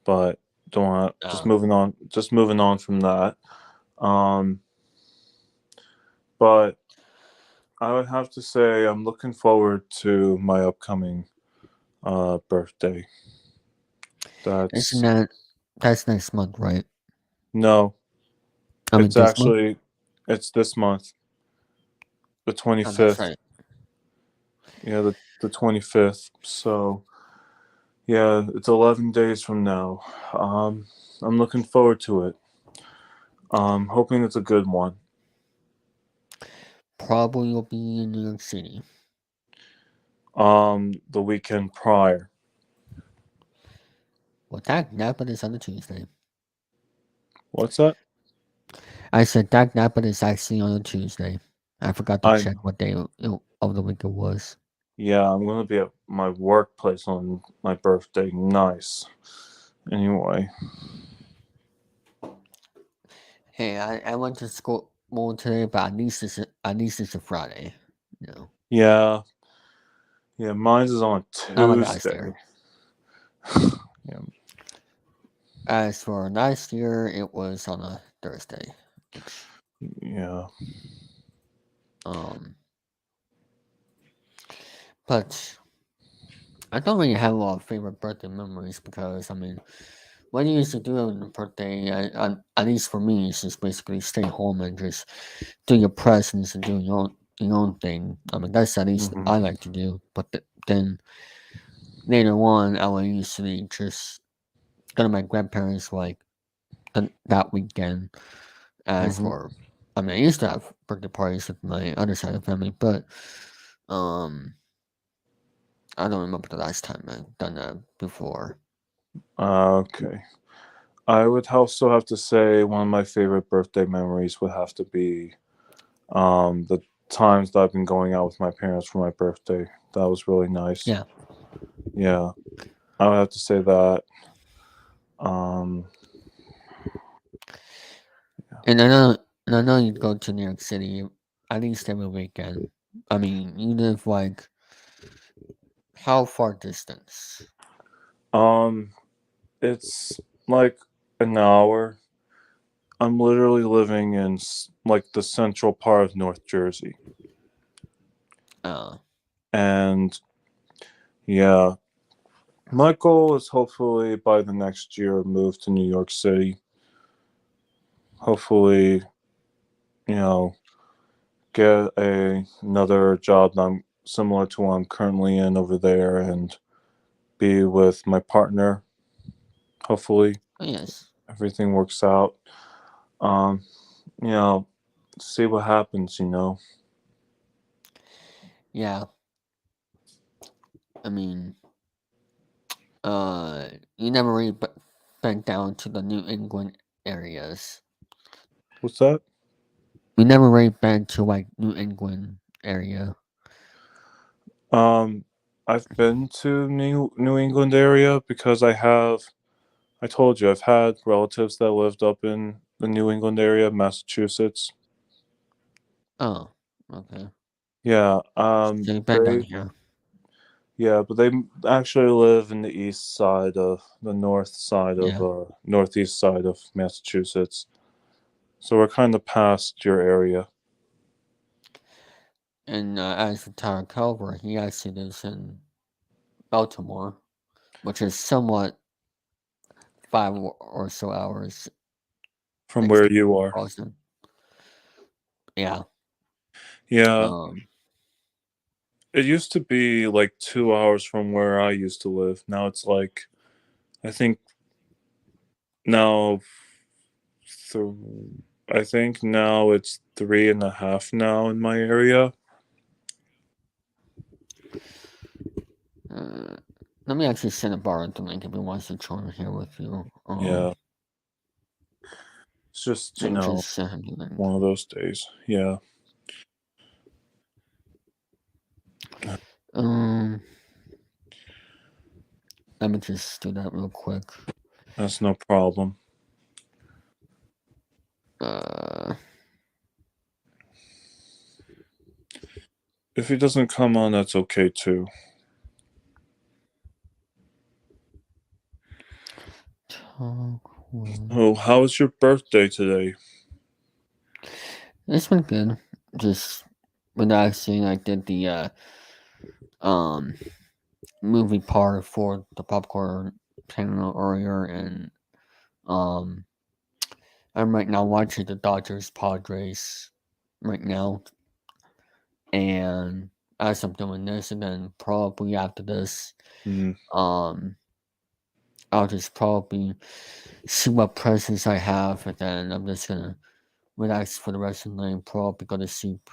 but don't want just Uh, moving on. Just moving on from that. Um, but I would have to say I'm looking forward to my upcoming birthday. isn't That's that's next month, right? no, I mean it's this month. actually it's this month, the Oh, that's 25th. right. Yeah, the 25th. So yeah, it's 11 days from now. Um, I'm looking forward to it. Hoping it's a good one. Probably will be in New York City. The weekend prior. Well, that Napa is on a Tuesday. What's that? I said that Napa is actually on a Tuesday. I forgot to I check what day of the week it was. Yeah, I'm gonna be at my workplace on my birthday. Nice. Anyway, Hey, I went to school today, but at least it's a Friday. No, yeah, yeah. Mine's is on not like last Tuesday. year. Yeah, As for last year, it was on a Thursday, which yeah. um, but I don't really have a lot of favorite birthday memories because I mean, what you used to do on your birthday, at least for me, is just basically stay home and just do your presents and do your own thing. I mean, that's at least Mhm. I like to do. But then later on, I would usually just go to my grandparents like that weekend. As Mhm. for, I mean, I used to have birthday parties with my other side of the family, but um, I don't remember the last time I've done that before. Okay. I would also have to say one of my favorite birthday memories would have to be the times that I've been going out with my parents for my birthday. That was really nice. Yeah, Yeah, I would have to say that. Um, and I know you go to New York City at least every weekend. I mean, you live like how far distance? um, it's like an hour. I'm literally living in like the central part of North Jersey, Uh, and yeah, my goal is hopefully by the next year move to New York City. Hopefully, you know, get another job that I'm similar to what I'm currently in over there, and be with my partner. Hopefully, yes, everything works out. Um, you know, see what happens. yeah. I mean, you never really been down to the New England areas. What's that? You never really been to like New England area. Um, I've been to New England area because I told you I've had relatives that lived up in the New England area, Massachusetts. Oh, okay. Yeah, So you've been down here. but they actually live in the east side of the north side of Yeah. northeast side of Massachusetts. So we're kind of past your area. And as for Tyler Culver, he actually lives in Baltimore, which is somewhat 5 or so hours From next where to you are. Boston. Yeah. Yeah, Um. it used to be like 2 hours from where I used to live. Now it's like I think now th- I think now it's 3.5 now in my area. Uh, Let me actually send a borrow the link if he wants to join here with you. Yeah. It's just, Let me just send him the link. one of those days. Yeah. Let me just do that real quick. That's no problem. If he doesn't come on, that's okay too. Oh, how was your birthday today? It's been good. Just relaxing. I did the movie part for the popcorn panel earlier, and um I'm right now watching the Dodgers Padres right now, and as I'm doing this, and then probably after this, I'll just probably see what presents I have, and then I'm just gonna relax for the rest of the night. Probably go to sleep.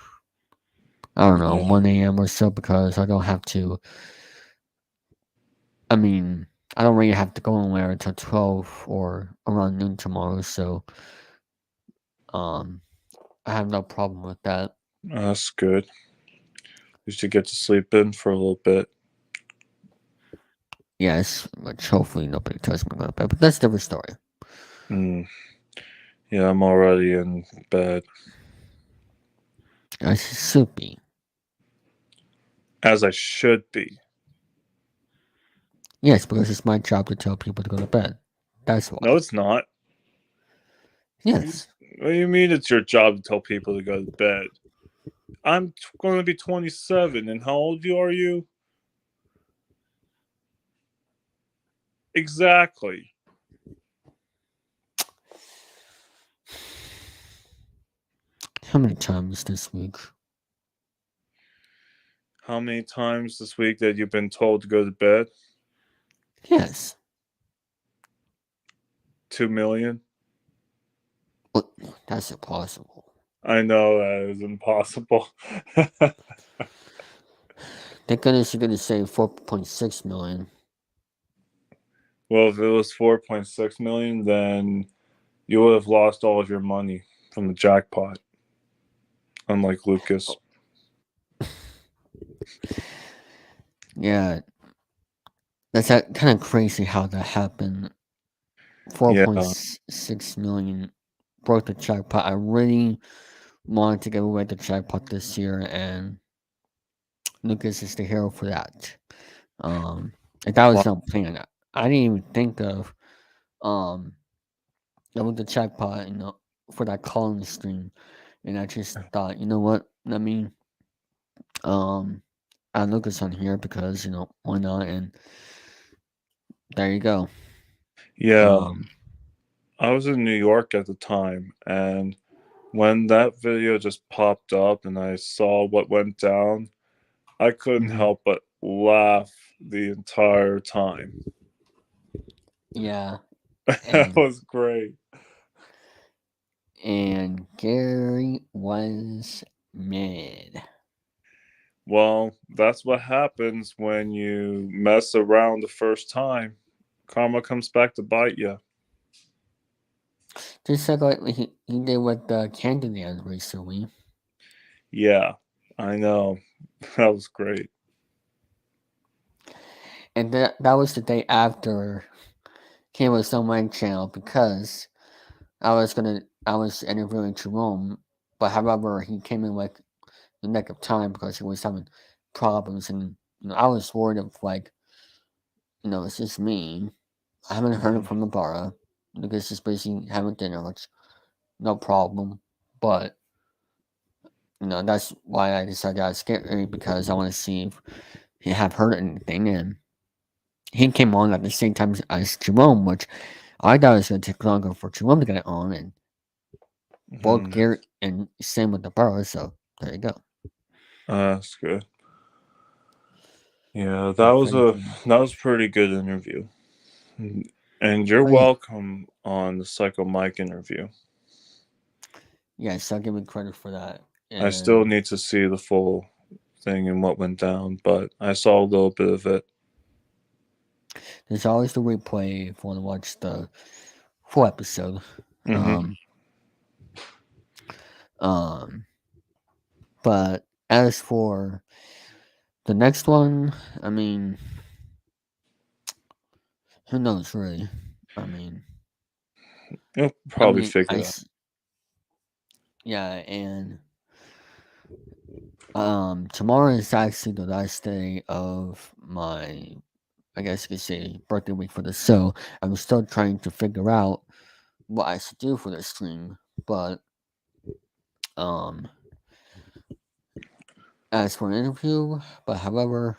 I don't know, Yeah. 1 a.m. or so, because I don't have to. I mean, I don't really have to go anywhere until 12 or around noon tomorrow, so I have no problem with that. That's good. You should get to sleep in for a little bit. Yes, which hopefully nobody tells me to go to bed, but that's a different story. Yeah, I'm already in bed. I should be. As I should be. Yes, because it's my job to tell people to go to bed. That's why. No, it's not. Yes. What do you mean it's your job to tell people to go to bed? I'm going to be 27, and how old are you? Exactly. How many times this week? How many times this week that you've been told to go to bed? Yes. 2 million? Well, that's impossible. I know that is impossible. Thank goodness you're going to say 4.6 million. Well, if it was 4.6 million, then you would have lost all of your money from the jackpot. Unlike Lucas. Yeah. That's kind of crazy how that happened. Yeah. 4.6 million broke the jackpot. I really wanted to give away the jackpot this year, and Lucas is the hero for that. And that was Wow. no plan. I didn't even think of that was the jackpot, for that calling stream, and I just thought, you know what? Let me add Lucas on here because why not? And there you go. Yeah. I was in New York at the time, and when that video just popped up and I saw what went down, I couldn't help but laugh the entire time. Yeah, That was great. and Gary was mad. Well, that's what happens when you mess around the first time. Karma comes back to bite you. Just like he did with Candyland recently. Yeah, I know. That was great. And that was the day after he was on my channel, because I was interviewing Jerome, but however he came in like the nick of time because he was having problems, and I was worried of like, it's just me. I haven't heard from Ibarra. Lucas is busy having dinner, which no problem. But that's why I decided I was scared, because I want to see if he have heard anything. And he came on at the same time as Jerome, which I thought it was going to take longer for Jerome to get it on, and both Garrett and same with Ibarra. So there you go. That's good. Yeah, that was a pretty good interview. And you're welcome on the Psycho Mike interview. Yes, I'll give him credit for that. I still need to see the full thing and what went down, but I saw a little bit of it. There's always the replay if you want to watch the full episode. Mm-hmm. Um, but as for the next one, I mean, who knows really? I mean, You'll I probably mean, figure it out. yeah, and tomorrow is actually the last day of my, I guess you could say, birthday week for the show. I'm still trying to figure out what I should do for the stream, but um, as for an interview, but however,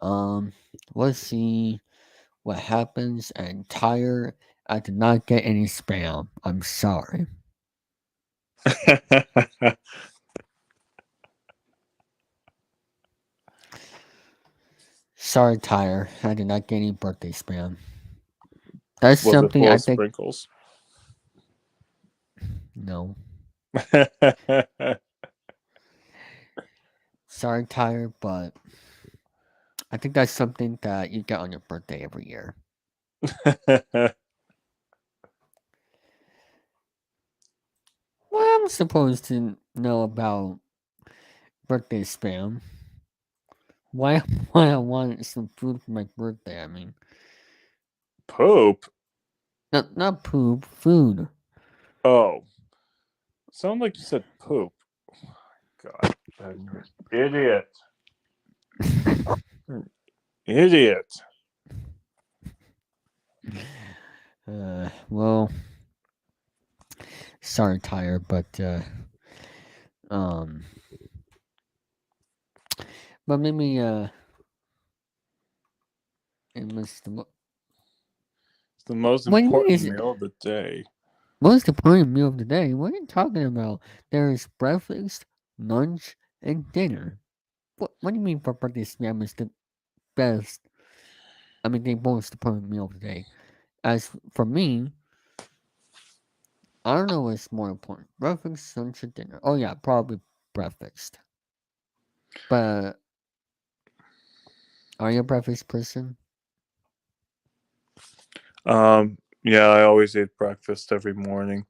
um, let's see what happens. And tired, I did not get any spam. I'm sorry. Sorry, Tyre. I did not get any birthday spam. That's Was it something full I of think. sprinkles? No. Sorry, Tyre, but I think that's something that you get on your birthday every year. Well, I'm supposed to know about birthday spam. Why? Why I want some food for my birthday? I mean, Poop? not poop, food. Oh. Sound like you said poop. God. Idiot. Idiot. Well, sorry, Tyre, but um, but maybe it was the. It's the most What do you mean? important Is meal of the day. what's the point meal of the day? What are you talking about? There is breakfast, lunch, and dinner. What do you mean for birthday spam is the best? I mean, they both the point meal of the day. As for me, I don't know what's more important: breakfast, lunch, or dinner. Oh yeah, probably breakfast. But are you a breakfast person? Yeah, I always eat breakfast every morning.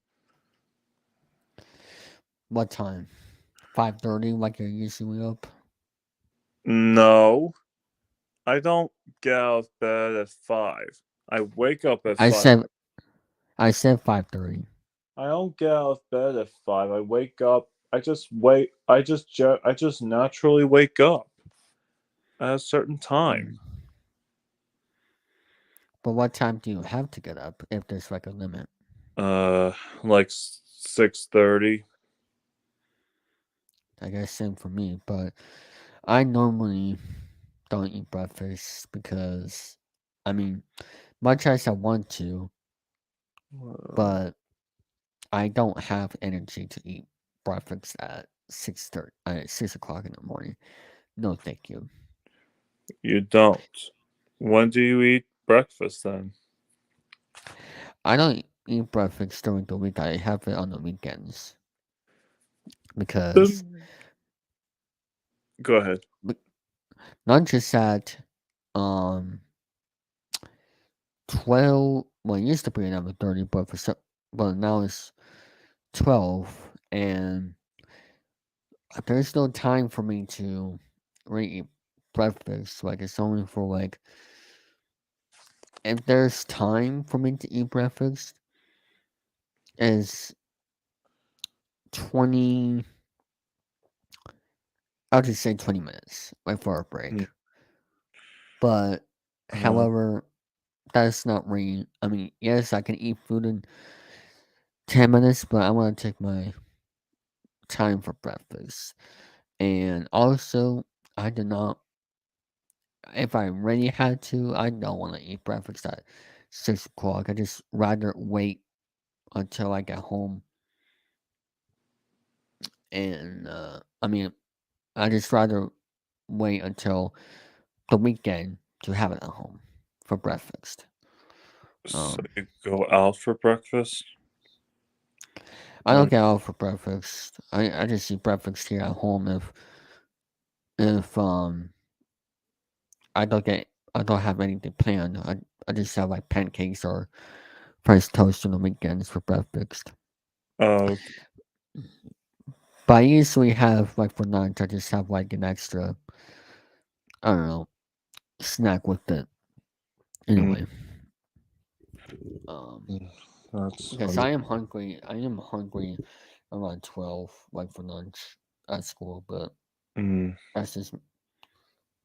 What time? 5:30, like you're usually up. No, I don't get out of bed at 5. I wake up at I 5. said I said 5:30. I don't get out of bed at 5. I wake up. I just wait. I just naturally wake up at a certain time. Mm. But what time do you have to get up if there's like a limit? Like 6:30. I guess same for me, but I normally don't eat breakfast because, I mean, much as I want to, but I don't have energy to eat breakfast at 6:30, 6 o'clock in the morning. No, thank you. You don't. When do you eat breakfast then? I don't eat breakfast during the week. I have it on the weekends because Then go ahead. lunch is at um 12. Well, it used to be 11:30, but but now it's 12, and there's no time for me to really eat breakfast. Like it's only for like if there's time for me to eat breakfast is 20. I'll just say 20 minutes, like for a break. Hmm. But Uh, however, that's not really. I mean, yes, I can eat food in 10 minutes, but I want to take my time for breakfast. And also, I do not. If I really had to, I don't want to eat breakfast at 6 o'clock. I just rather wait until I get home. And I mean, I just rather wait until the weekend to have it at home for breakfast. so Um, you go out for breakfast? I don't get out for breakfast. I just eat breakfast here at home if I don't get I don't have anything planned. I just have like pancakes or French toast on the weekends for breakfast. Oh, But I usually have like for lunch, I just have like an extra, I don't know, snack with it. mm, Anyway, um, mm, that's because under. I am hungry. I am hungry around 12, like for lunch at school. But Mm, that's just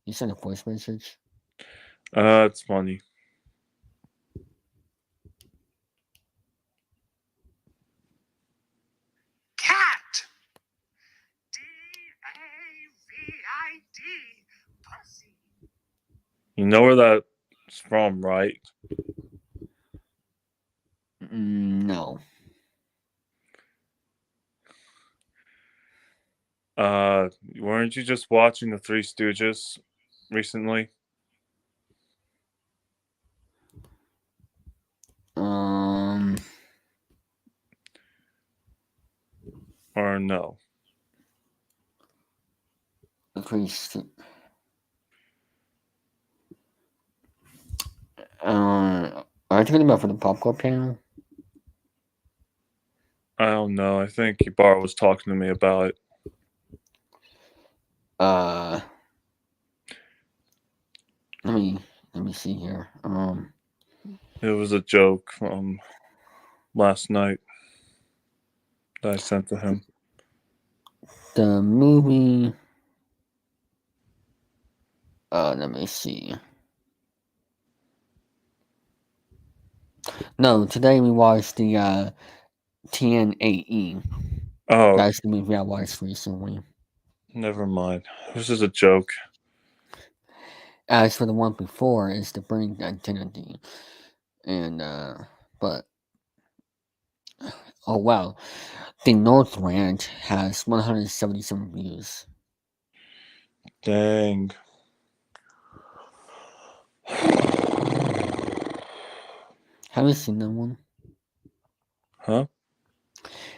you sent a voice message. it's funny. Cat. David. Pussy. You know where that's from, right? No, Weren't you just watching the Three Stooges recently? um, Or no? the priest. Are you talking about for the popcorn panel? I don't know. I think Ibarra was talking to me about it. Uh, let me let me see here. It was a joke from last night that I sent to him. The movie. Let me see. No, today we watched the TNAE. Oh, That's the movie I watched recently. never mind. This is a joke. As for the one before, is the Bring Identity, and but oh wow, the Northland has 177 views. Dang. Have you seen that one? Huh?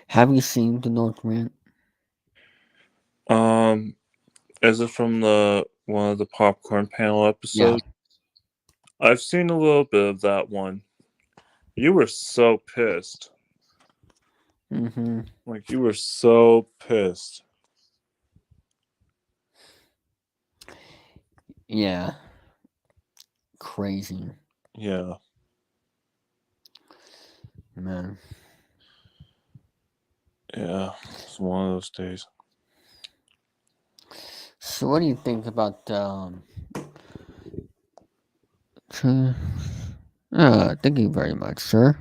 Have you seen the Northland? Um, is it from the one of the popcorn panel Yeah. episodes? I've seen a little bit of that one. You were so pissed. Mm-hmm. Like you were so pissed. Yeah. Crazy, Yeah. man. Yeah. It's one of those days. So, what do you think about sir? Thank you very much, sir.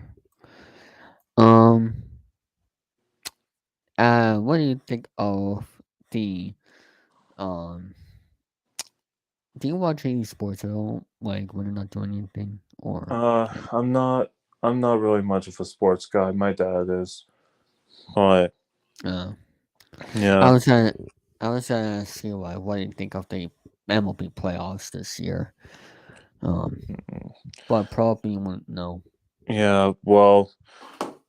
Um. What do you think of the um? Do you watch any sports at all? Like when you're not doing anything, or I'm not. I'm not really much of a sports guy. My dad is, but uh, I yeah. was gonna, I was gonna ask you like, what do you think of the MLB playoffs this year? Um, but probably you wouldn't know. Yeah. Well,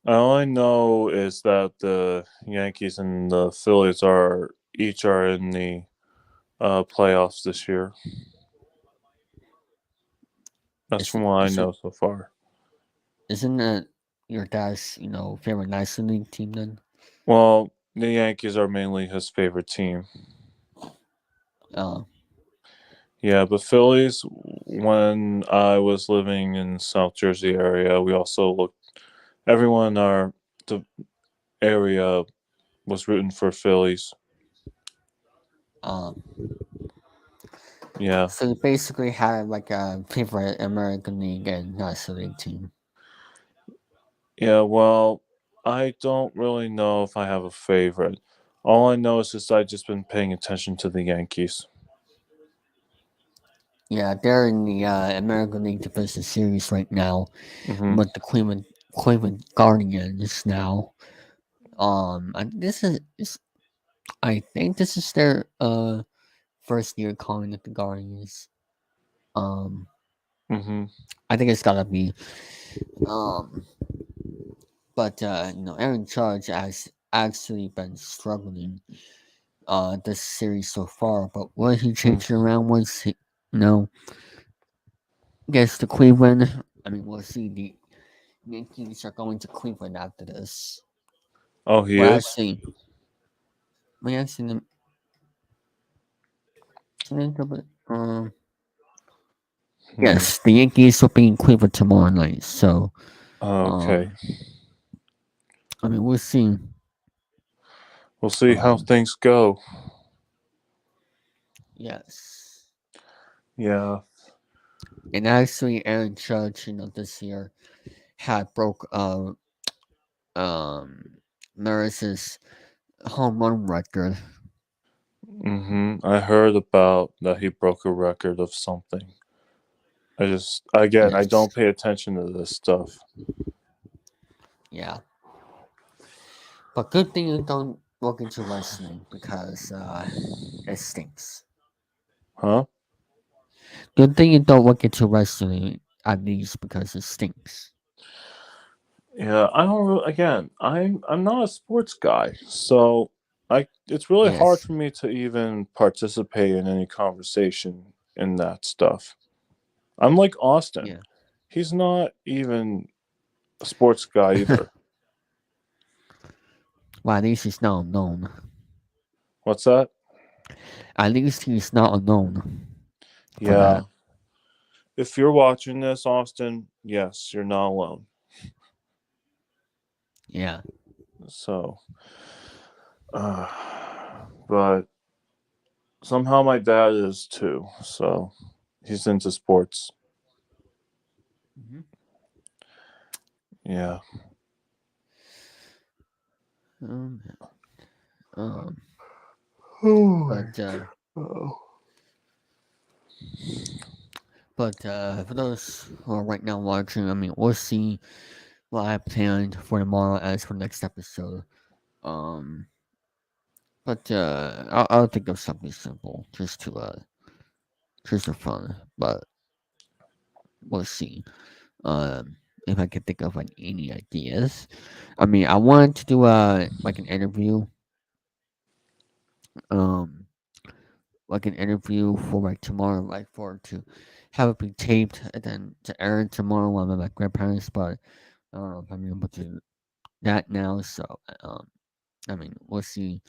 all I know is that the Yankees and the Phillies are in the playoffs this year. That's Is from it, what I is it, know so far. isn't that your dad's favorite National League team then? Well, the Yankees are mainly his favorite team. Uh, Yeah, but Phillies, when I was living in South Jersey area, we also looked, everyone in our the area was rooting for Phillies. um, Yeah. so you basically had like a favorite American League and National League team. Yeah, well, I don't really know if I have a favorite. All I know is just I've just been paying attention to the Yankees. Yeah, they're in the American League Division Series right now Hmm. with the Cleveland Guardians now. I think this is their first year calling it the Guardians. Um, Hmm. I think it's gotta be. Um, but Aaron Judge has actually been struggling this series so far. But what he changed around was, Yes, to Cleveland. I mean, we'll see. The Yankees are going to Cleveland after this. Oh, he Well, is. actually, we actually, Hmm. yes, the Yankees will be in Cleveland tomorrow night. So, Okay. um, I mean, we'll see. We'll see how Um, things go. yes, Yeah. and actually, Aaron Judge, this year had broke um Maris's home run record. I heard about that he broke a record of something. I Yes, don't pay attention to this stuff. yeah, but good thing you don't look into wrestling because it stinks. Huh? Good thing you don't look into wrestling at least because it stinks. Yeah, I don't really, again, I'm not a sports guy, so I it's really hard Yes, for me to even participate in any conversation in that stuff. I'm like Austin. yeah. He's not even a sports guy either. Well, at least he's not unknown. What's that? At least he's not unknown for Yeah. that. If you're watching this, Austin, yes, you're not alone. Yeah. So, uh, but somehow my dad is too. So he's into sports. Hmm. Yeah. Um, um, Oh. but Oh. for those who are right now watching, I mean, we'll see what I have planned for tomorrow as for next episode. Um, but I'll think of something simple just for fun. But we'll see. If I can think of like any ideas. I mean, I wanted to do like an interview. Um, like an interview for like tomorrow, like for to have it be taped and then to air it tomorrow while I'm at my grandparents. But I don't know if I'm able to do that now. So I mean, we'll see.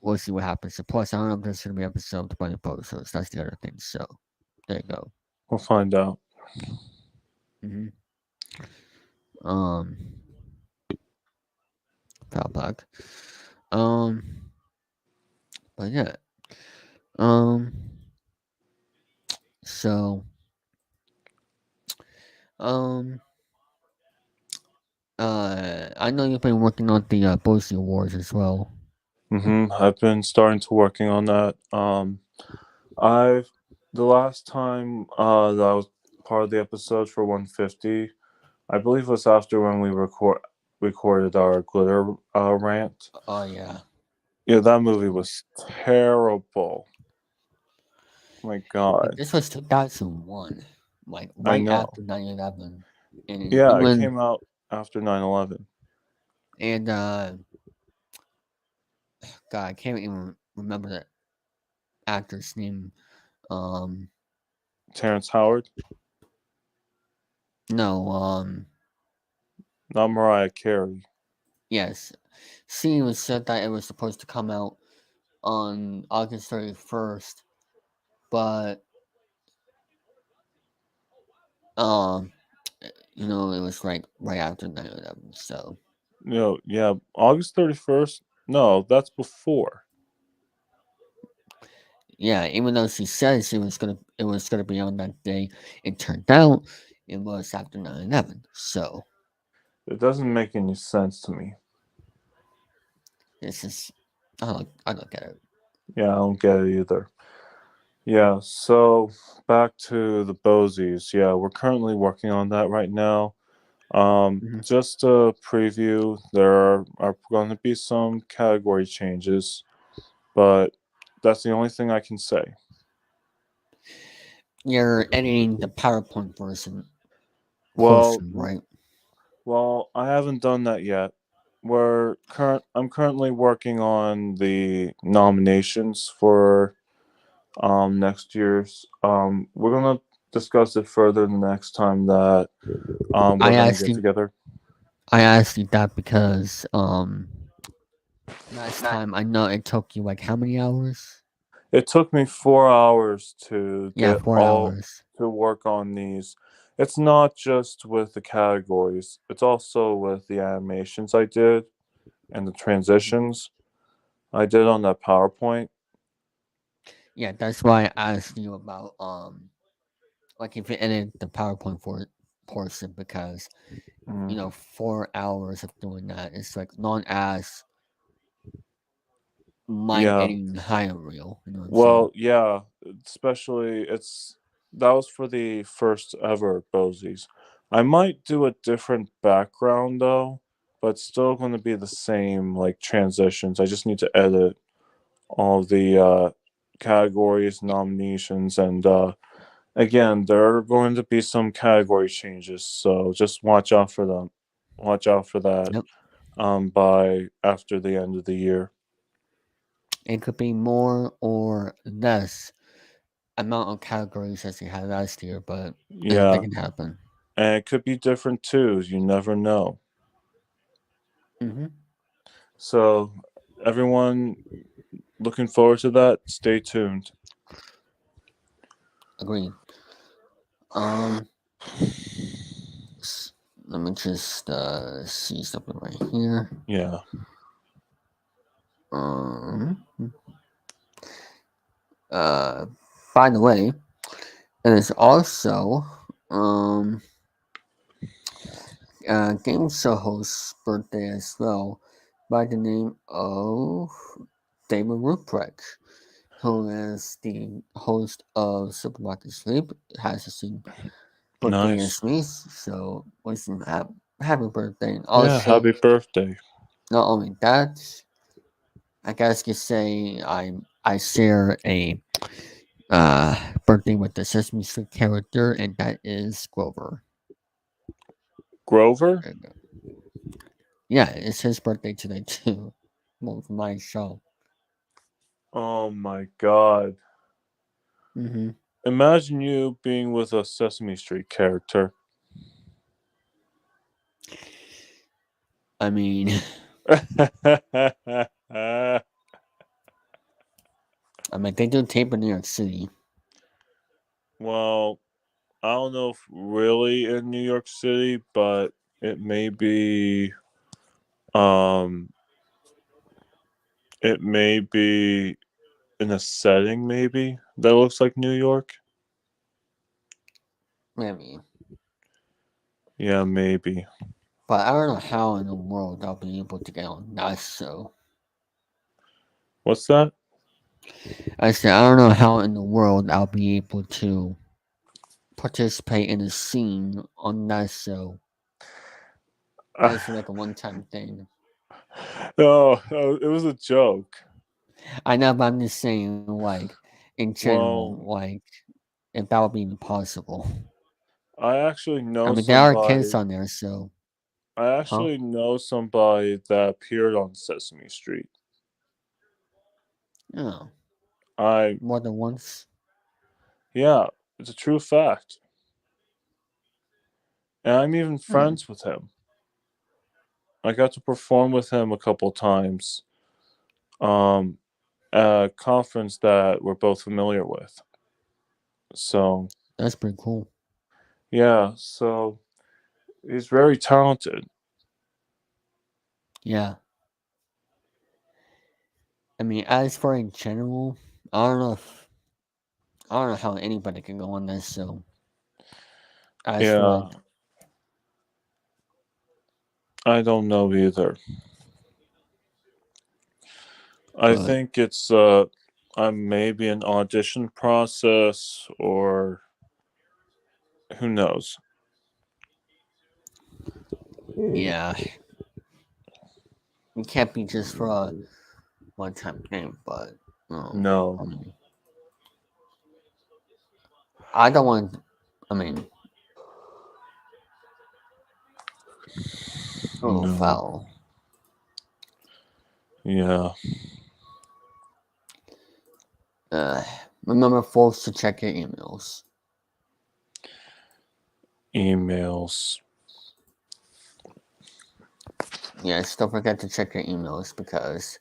We'll see what happens. And plus, I don't know if there's gonna be an episode of 20 episodes. That's the other thing. So there you go. We'll find out. Hmm. Um, Foul Black. Um, but yeah. Um, so um. I know you've been working on the Boise Awards as well. I've been starting to working on that. I've the last time that I was part of the episode for 150, I believe it was after when we recorded our glitter rant. Oh yeah, Yeah, that movie was terrible. My but God, this was 2001, like I right know. after 9/11, and Yeah, it even came out after 9/11. and God, I can't even remember the actor's name. Um, Terrence Howard, no, not Mariah Carey. yes, see, it was said that it was supposed to come out on August 31st, but um, it was like right after 9/11, so. No, yeah, August 31st. No, that's before. Yeah, even though she says it was gonna be on that day, it turned out it was after 9/11. So It doesn't make any sense to me. this is I don't get it. Yeah, I don't get it either. Yeah, so back to the Bosies. Yeah, we're currently working on that right now. Mhm. Just a preview, there are going to be some category changes, but that's the only thing I can say. You're editing the PowerPoint version Well, portion, right? well, I haven't done that yet. I'm currently working on the nominations for next year's. We're gonna discuss it further the next time that we're I gonna asked get you. together. I asked you that because last time I know it took you like how many hours? It took me 4 hours to Yeah, get 4 hours. to work on these. It's not just with the categories, it's also with the animations I did and the transitions I did on that PowerPoint. Yeah, that's why I asked you about like if you edit the PowerPoint for portion because Mm. 4 hours of doing that is like long as my Yeah. editing higher reel. You know what I'm saying? Well, yeah, especially that was for the first ever Bosies. I might do a different background though, but still going to be the same like transitions. I just need to edit all the categories, nominations, and again, there are going to be some category changes, so just watch out for them. Watch out for that Yep. by after the end of the year. It could be more or less amount of categories as you had last year, but anything Yeah, can happen. and it could be different too. You never know. Mm-hmm. So, everyone looking forward to that. Stay tuned. Agreed. Um, let me just see something right here. Yeah, Um, uh, by the way, it is also um game show host's birthday as well, by the name of David Ruprecht, who is the host of Supermarket Sleep, has the same birthday nice. as me, so wish him happy birthday. And Yeah, also, happy birthday. not only that, I guess you could say I share a birthday with the Sesame Street character, and that is Grover. Grover? And, yeah, it's his birthday today too. Well, for my show. Oh my god. Hmm. Imagine you being with a Sesame Street character. I mean, they do tape in New York City. Well, I don't know if really in New York City, but it may be um it may be in a setting maybe that looks like New York. Maybe. Yeah, maybe. But I don't know how in the world I'll be able to get on that show. What's that? I said, I don't know how in the world I'll be able to participate in a scene on that show. Unless it's like a one time thing. No, it was a joke. I know, but I'm just saying, like, in general, Well, like, if that would be possible. I actually I know mean, there are kids somebody. on there, so. I Huh? actually know somebody that appeared on Sesame Street. Oh, I more than once? Yeah, it's a true fact. And I'm even Hmm. friends with him. I got to perform with him a couple times. Um, at a conference that we're both familiar with. So That's pretty cool. yeah, so he's very talented. Yeah. I mean, as for in general, I don't know if. I don't know how anybody can go on this show. As for, Yeah, like, I don't know either. I but think it's maybe an audition process or who knows. yeah, it can't be just for a one time thing, but, No, I mean, I don't want, I mean, a little no. foul. Yeah. Uh, remember, folks, to check your emails. emails. Yes, don't forget to check your emails because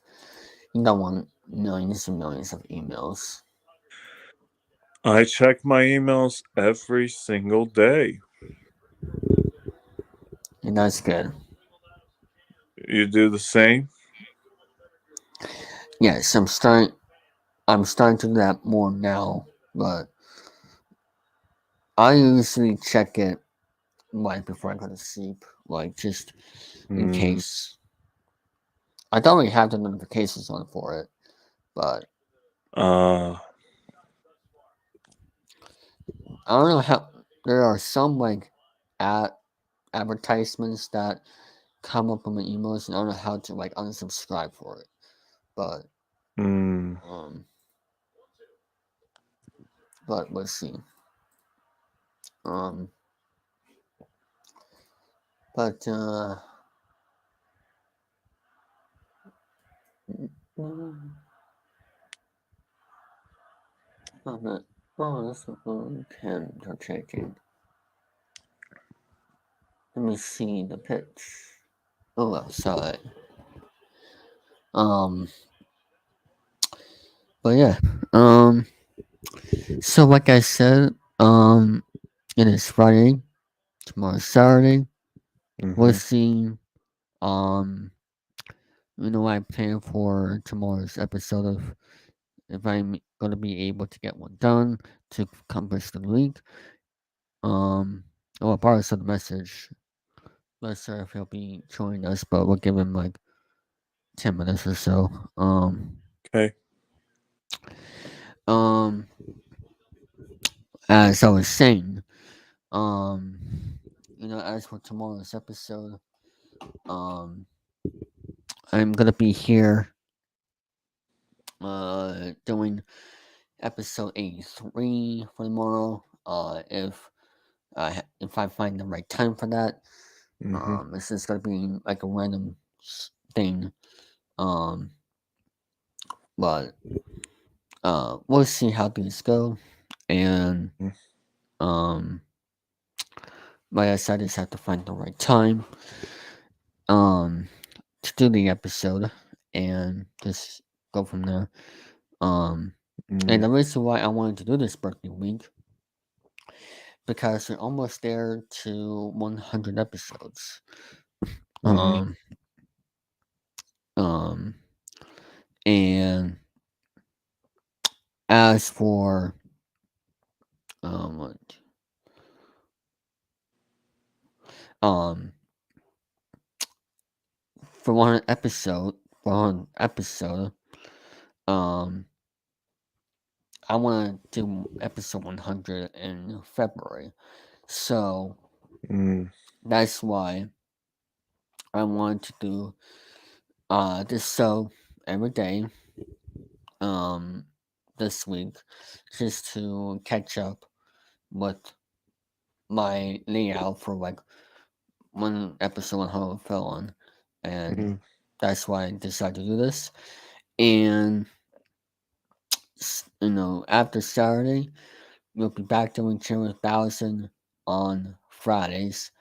you don't want millions and millions of emails. I check my emails every single day. And that's good. You do the same? Yes, I'm starting to do that more now, but I usually check it right before I go to sleep, like just in Mm, case. I don't really have the notifications on for it, but uh, I don't know how. There are some like ad advertisements that come up on my emails, and I don't know how to like unsubscribe for it. But mm, um, but let's see. Um, but that's can are checking. Let me see the pitch. Oh, outside. Um, but yeah. So like I said, it is Friday. Tomorrow's Saturday. We'll mm-hmm. see. Um, I plan for tomorrow's episode of if I'm gonna be able to get one done to accomplish the week. Well, part of the message. Not sure if he'll be joining us, but we'll give him like 10 minutes or so. Okay. Um, as I was saying, um, as for tomorrow's episode, um, I'm gonna be here, doing episode 83 for tomorrow. If I find the right time for that, Mm-hmm. this is gonna be like a random thing. Um, but we'll see how things go, and um, like I said, I just have to find the right time um to do the episode and just go from there. Um, and the reason why I wanted to do this birthday week because we're almost there to 100 episodes. Mm-hmm. Um, um, and as for what, um, for one episode, um, I want to do episode 100 in February. So Mm, that's why I want to do this show every day um this week just to catch up with my layout for like one episode on how it fell on, and mm, that's why I decided to do this. And after Saturday, we'll be back doing Chilling3000 on Fridays,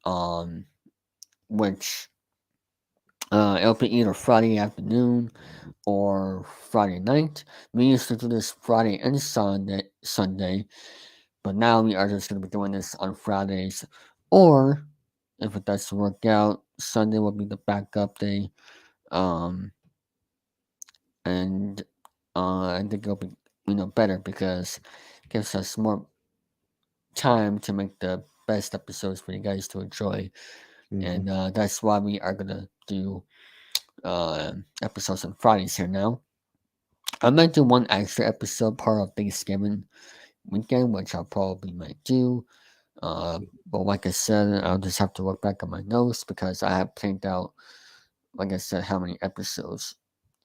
um, which it'll be either Friday afternoon or Friday night. We used to do this Friday and Sunday, but now we are just going to be doing this on Fridays. Or if it doesn't work out, Sunday will be the backup day. Um, and I think it'll be better because it gives us more time to make the best episodes for you guys to enjoy. mm-hmm. And that's why we are gonna do episodes on Fridays here now. I might do one extra episode part of Thanksgiving weekend, which I'll probably might do. But like I said, I'll just have to look back at my notes because I have planned out, like I said, how many episodes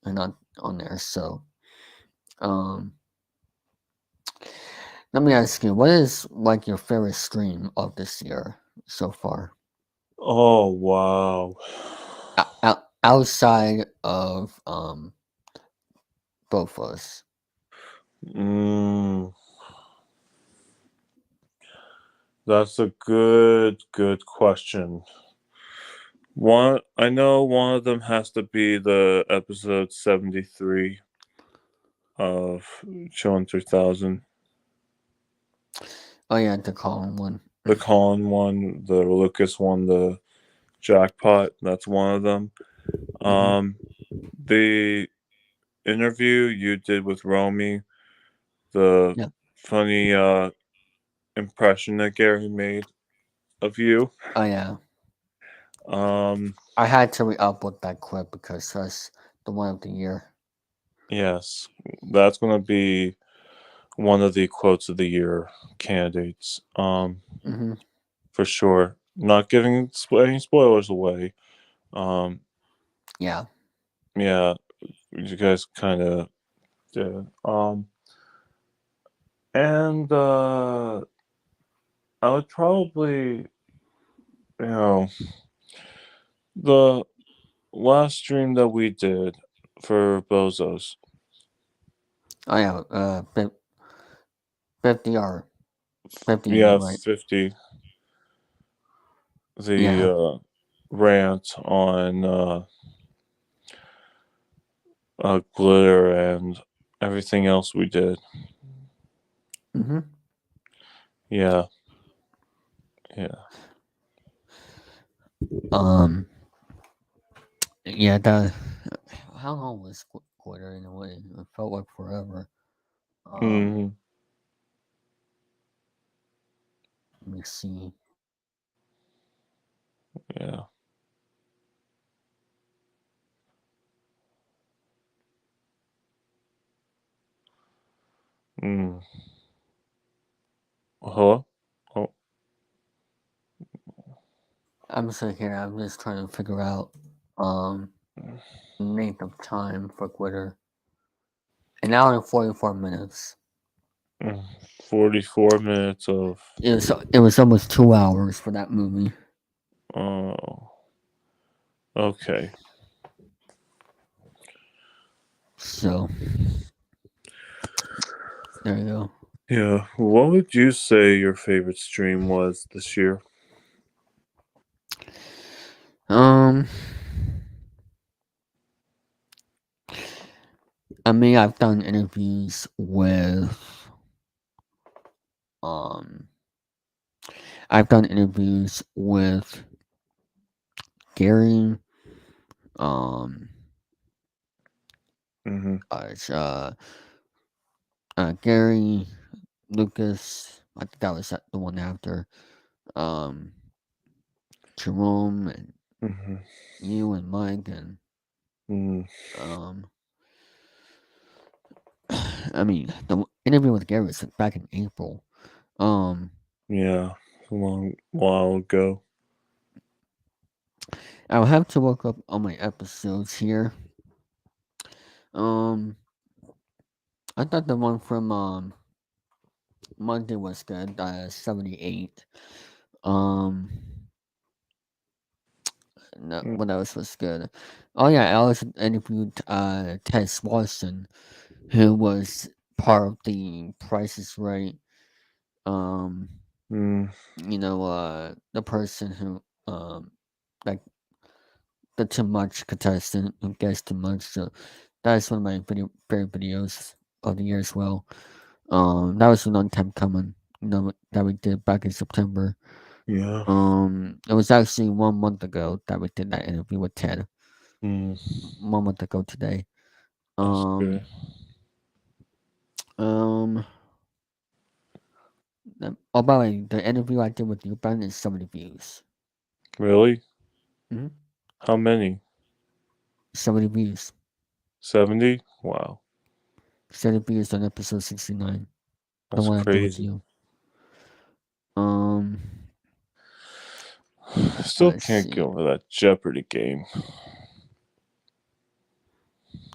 are not on there. So, um, let me ask you, what is like your favorite stream of this year so far? Oh, wow. Outside of both of us. Mm, That's a good question. I know one of them has to be the episode 73 of Chilling3000. Oh yeah, the Colin one. The Colin one, the Lucas one, the jackpot. That's one of them. The interview you did with Romy, the Yeah. funny impression that Gary made of you. Oh yeah. Um, I had to re-upload that clip because that's the one of the year. yes, that's gonna be one of the quotes of the year candidates. Mm-hmm. For sure. Not giving any spoilers away. Yeah. Yeah, you guys kind of did. And I would probably, you know, the last stream that we did for Bozos. Oh yeah. 50 or 50, Yeah, right? 50. The Yeah. rant on glitter and everything else we did. Mm-hmm. Yeah, yeah. Yeah. The how long was Glitter in a way? It felt like forever. Hmm. Let me see. Yeah. Mm. Hello? Oh. I'm sitting here. I'm just trying to figure out length of time for Glitter. An hour and 44 minutes. 44 minutes of. It was almost 2 hours for that movie. Oh. Okay. So there you go. Yeah. What would you say your favorite stream was this year? Um, I mean, I've done interviews with um, I've done interviews with Gary. Um, Mm-hmm. it's Gary, Lucas. I think that was the one after. Um, Jerome and Mm-hmm. you and Mike and Mm. um. I mean, the interview with Gary was back in April. Um, Yeah. A long while ago. I'll have to look up all my episodes here. Um, I thought the one from Monday was good. 78. Um, no, Mm. what else was good? Oh yeah, I also interviewed Ted Swanson, who was part of the Price is Right. Um, Mm. the person who like the too much contestant who gets too much. So that is one of my favorite videos of the year as well. That was a long time coming. That we did back in September. Yeah. It was actually 1 month ago that we did that interview with Ted. Mm. 1 month ago today. That's Um, good. um. Oh, by the way, the interview I did with you, Ben, is 70 views. Really? Mm-hmm. How many? 70 views. 70? Wow. 70 views on episode 69. The That's one I did with crazy. you. Um. I still Let's can't get see. over that Jeopardy game.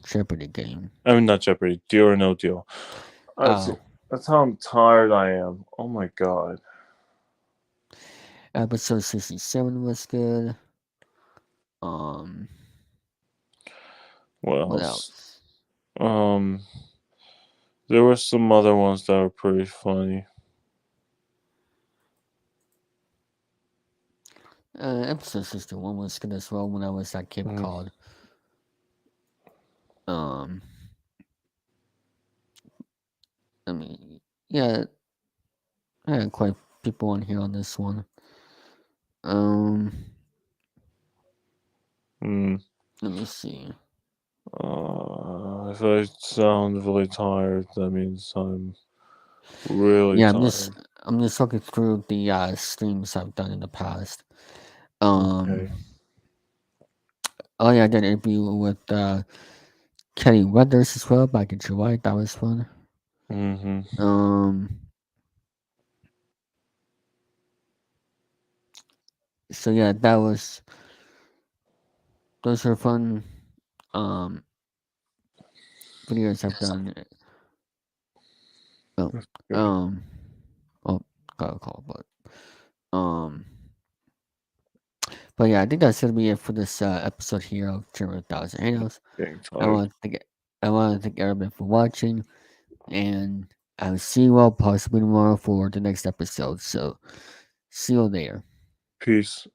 Jeopardy game. I mean, not Jeopardy. Deal or No Deal. That's, Oh, that's how tired I am. Oh my god. episode 67 was good. Um, What what else? else? Um, there were some other ones that were pretty funny. Episode 61 was good as well when I was at Cape Mm. Cod. I mean, yeah, I had quite people on here on this one. Mm. Let me see. If I sound really tired, that means I'm really Yeah, tired. I'm just looking through the streams I've done in the past. Um, Okay. oh yeah, I did an interview with Kenny Weathers as well back in July. That was fun. Mm-hmm. So yeah, those are fun um videos I've done. Oh, Okay. um, oh, got a call, um, but yeah, I think that's gonna be it for this episode here of Chilling3000 Hangouts. Getting I tired. want to thank I want to thank everybody for watching, and I'll see you all possibly tomorrow for the next episode. So, see you there. Peace.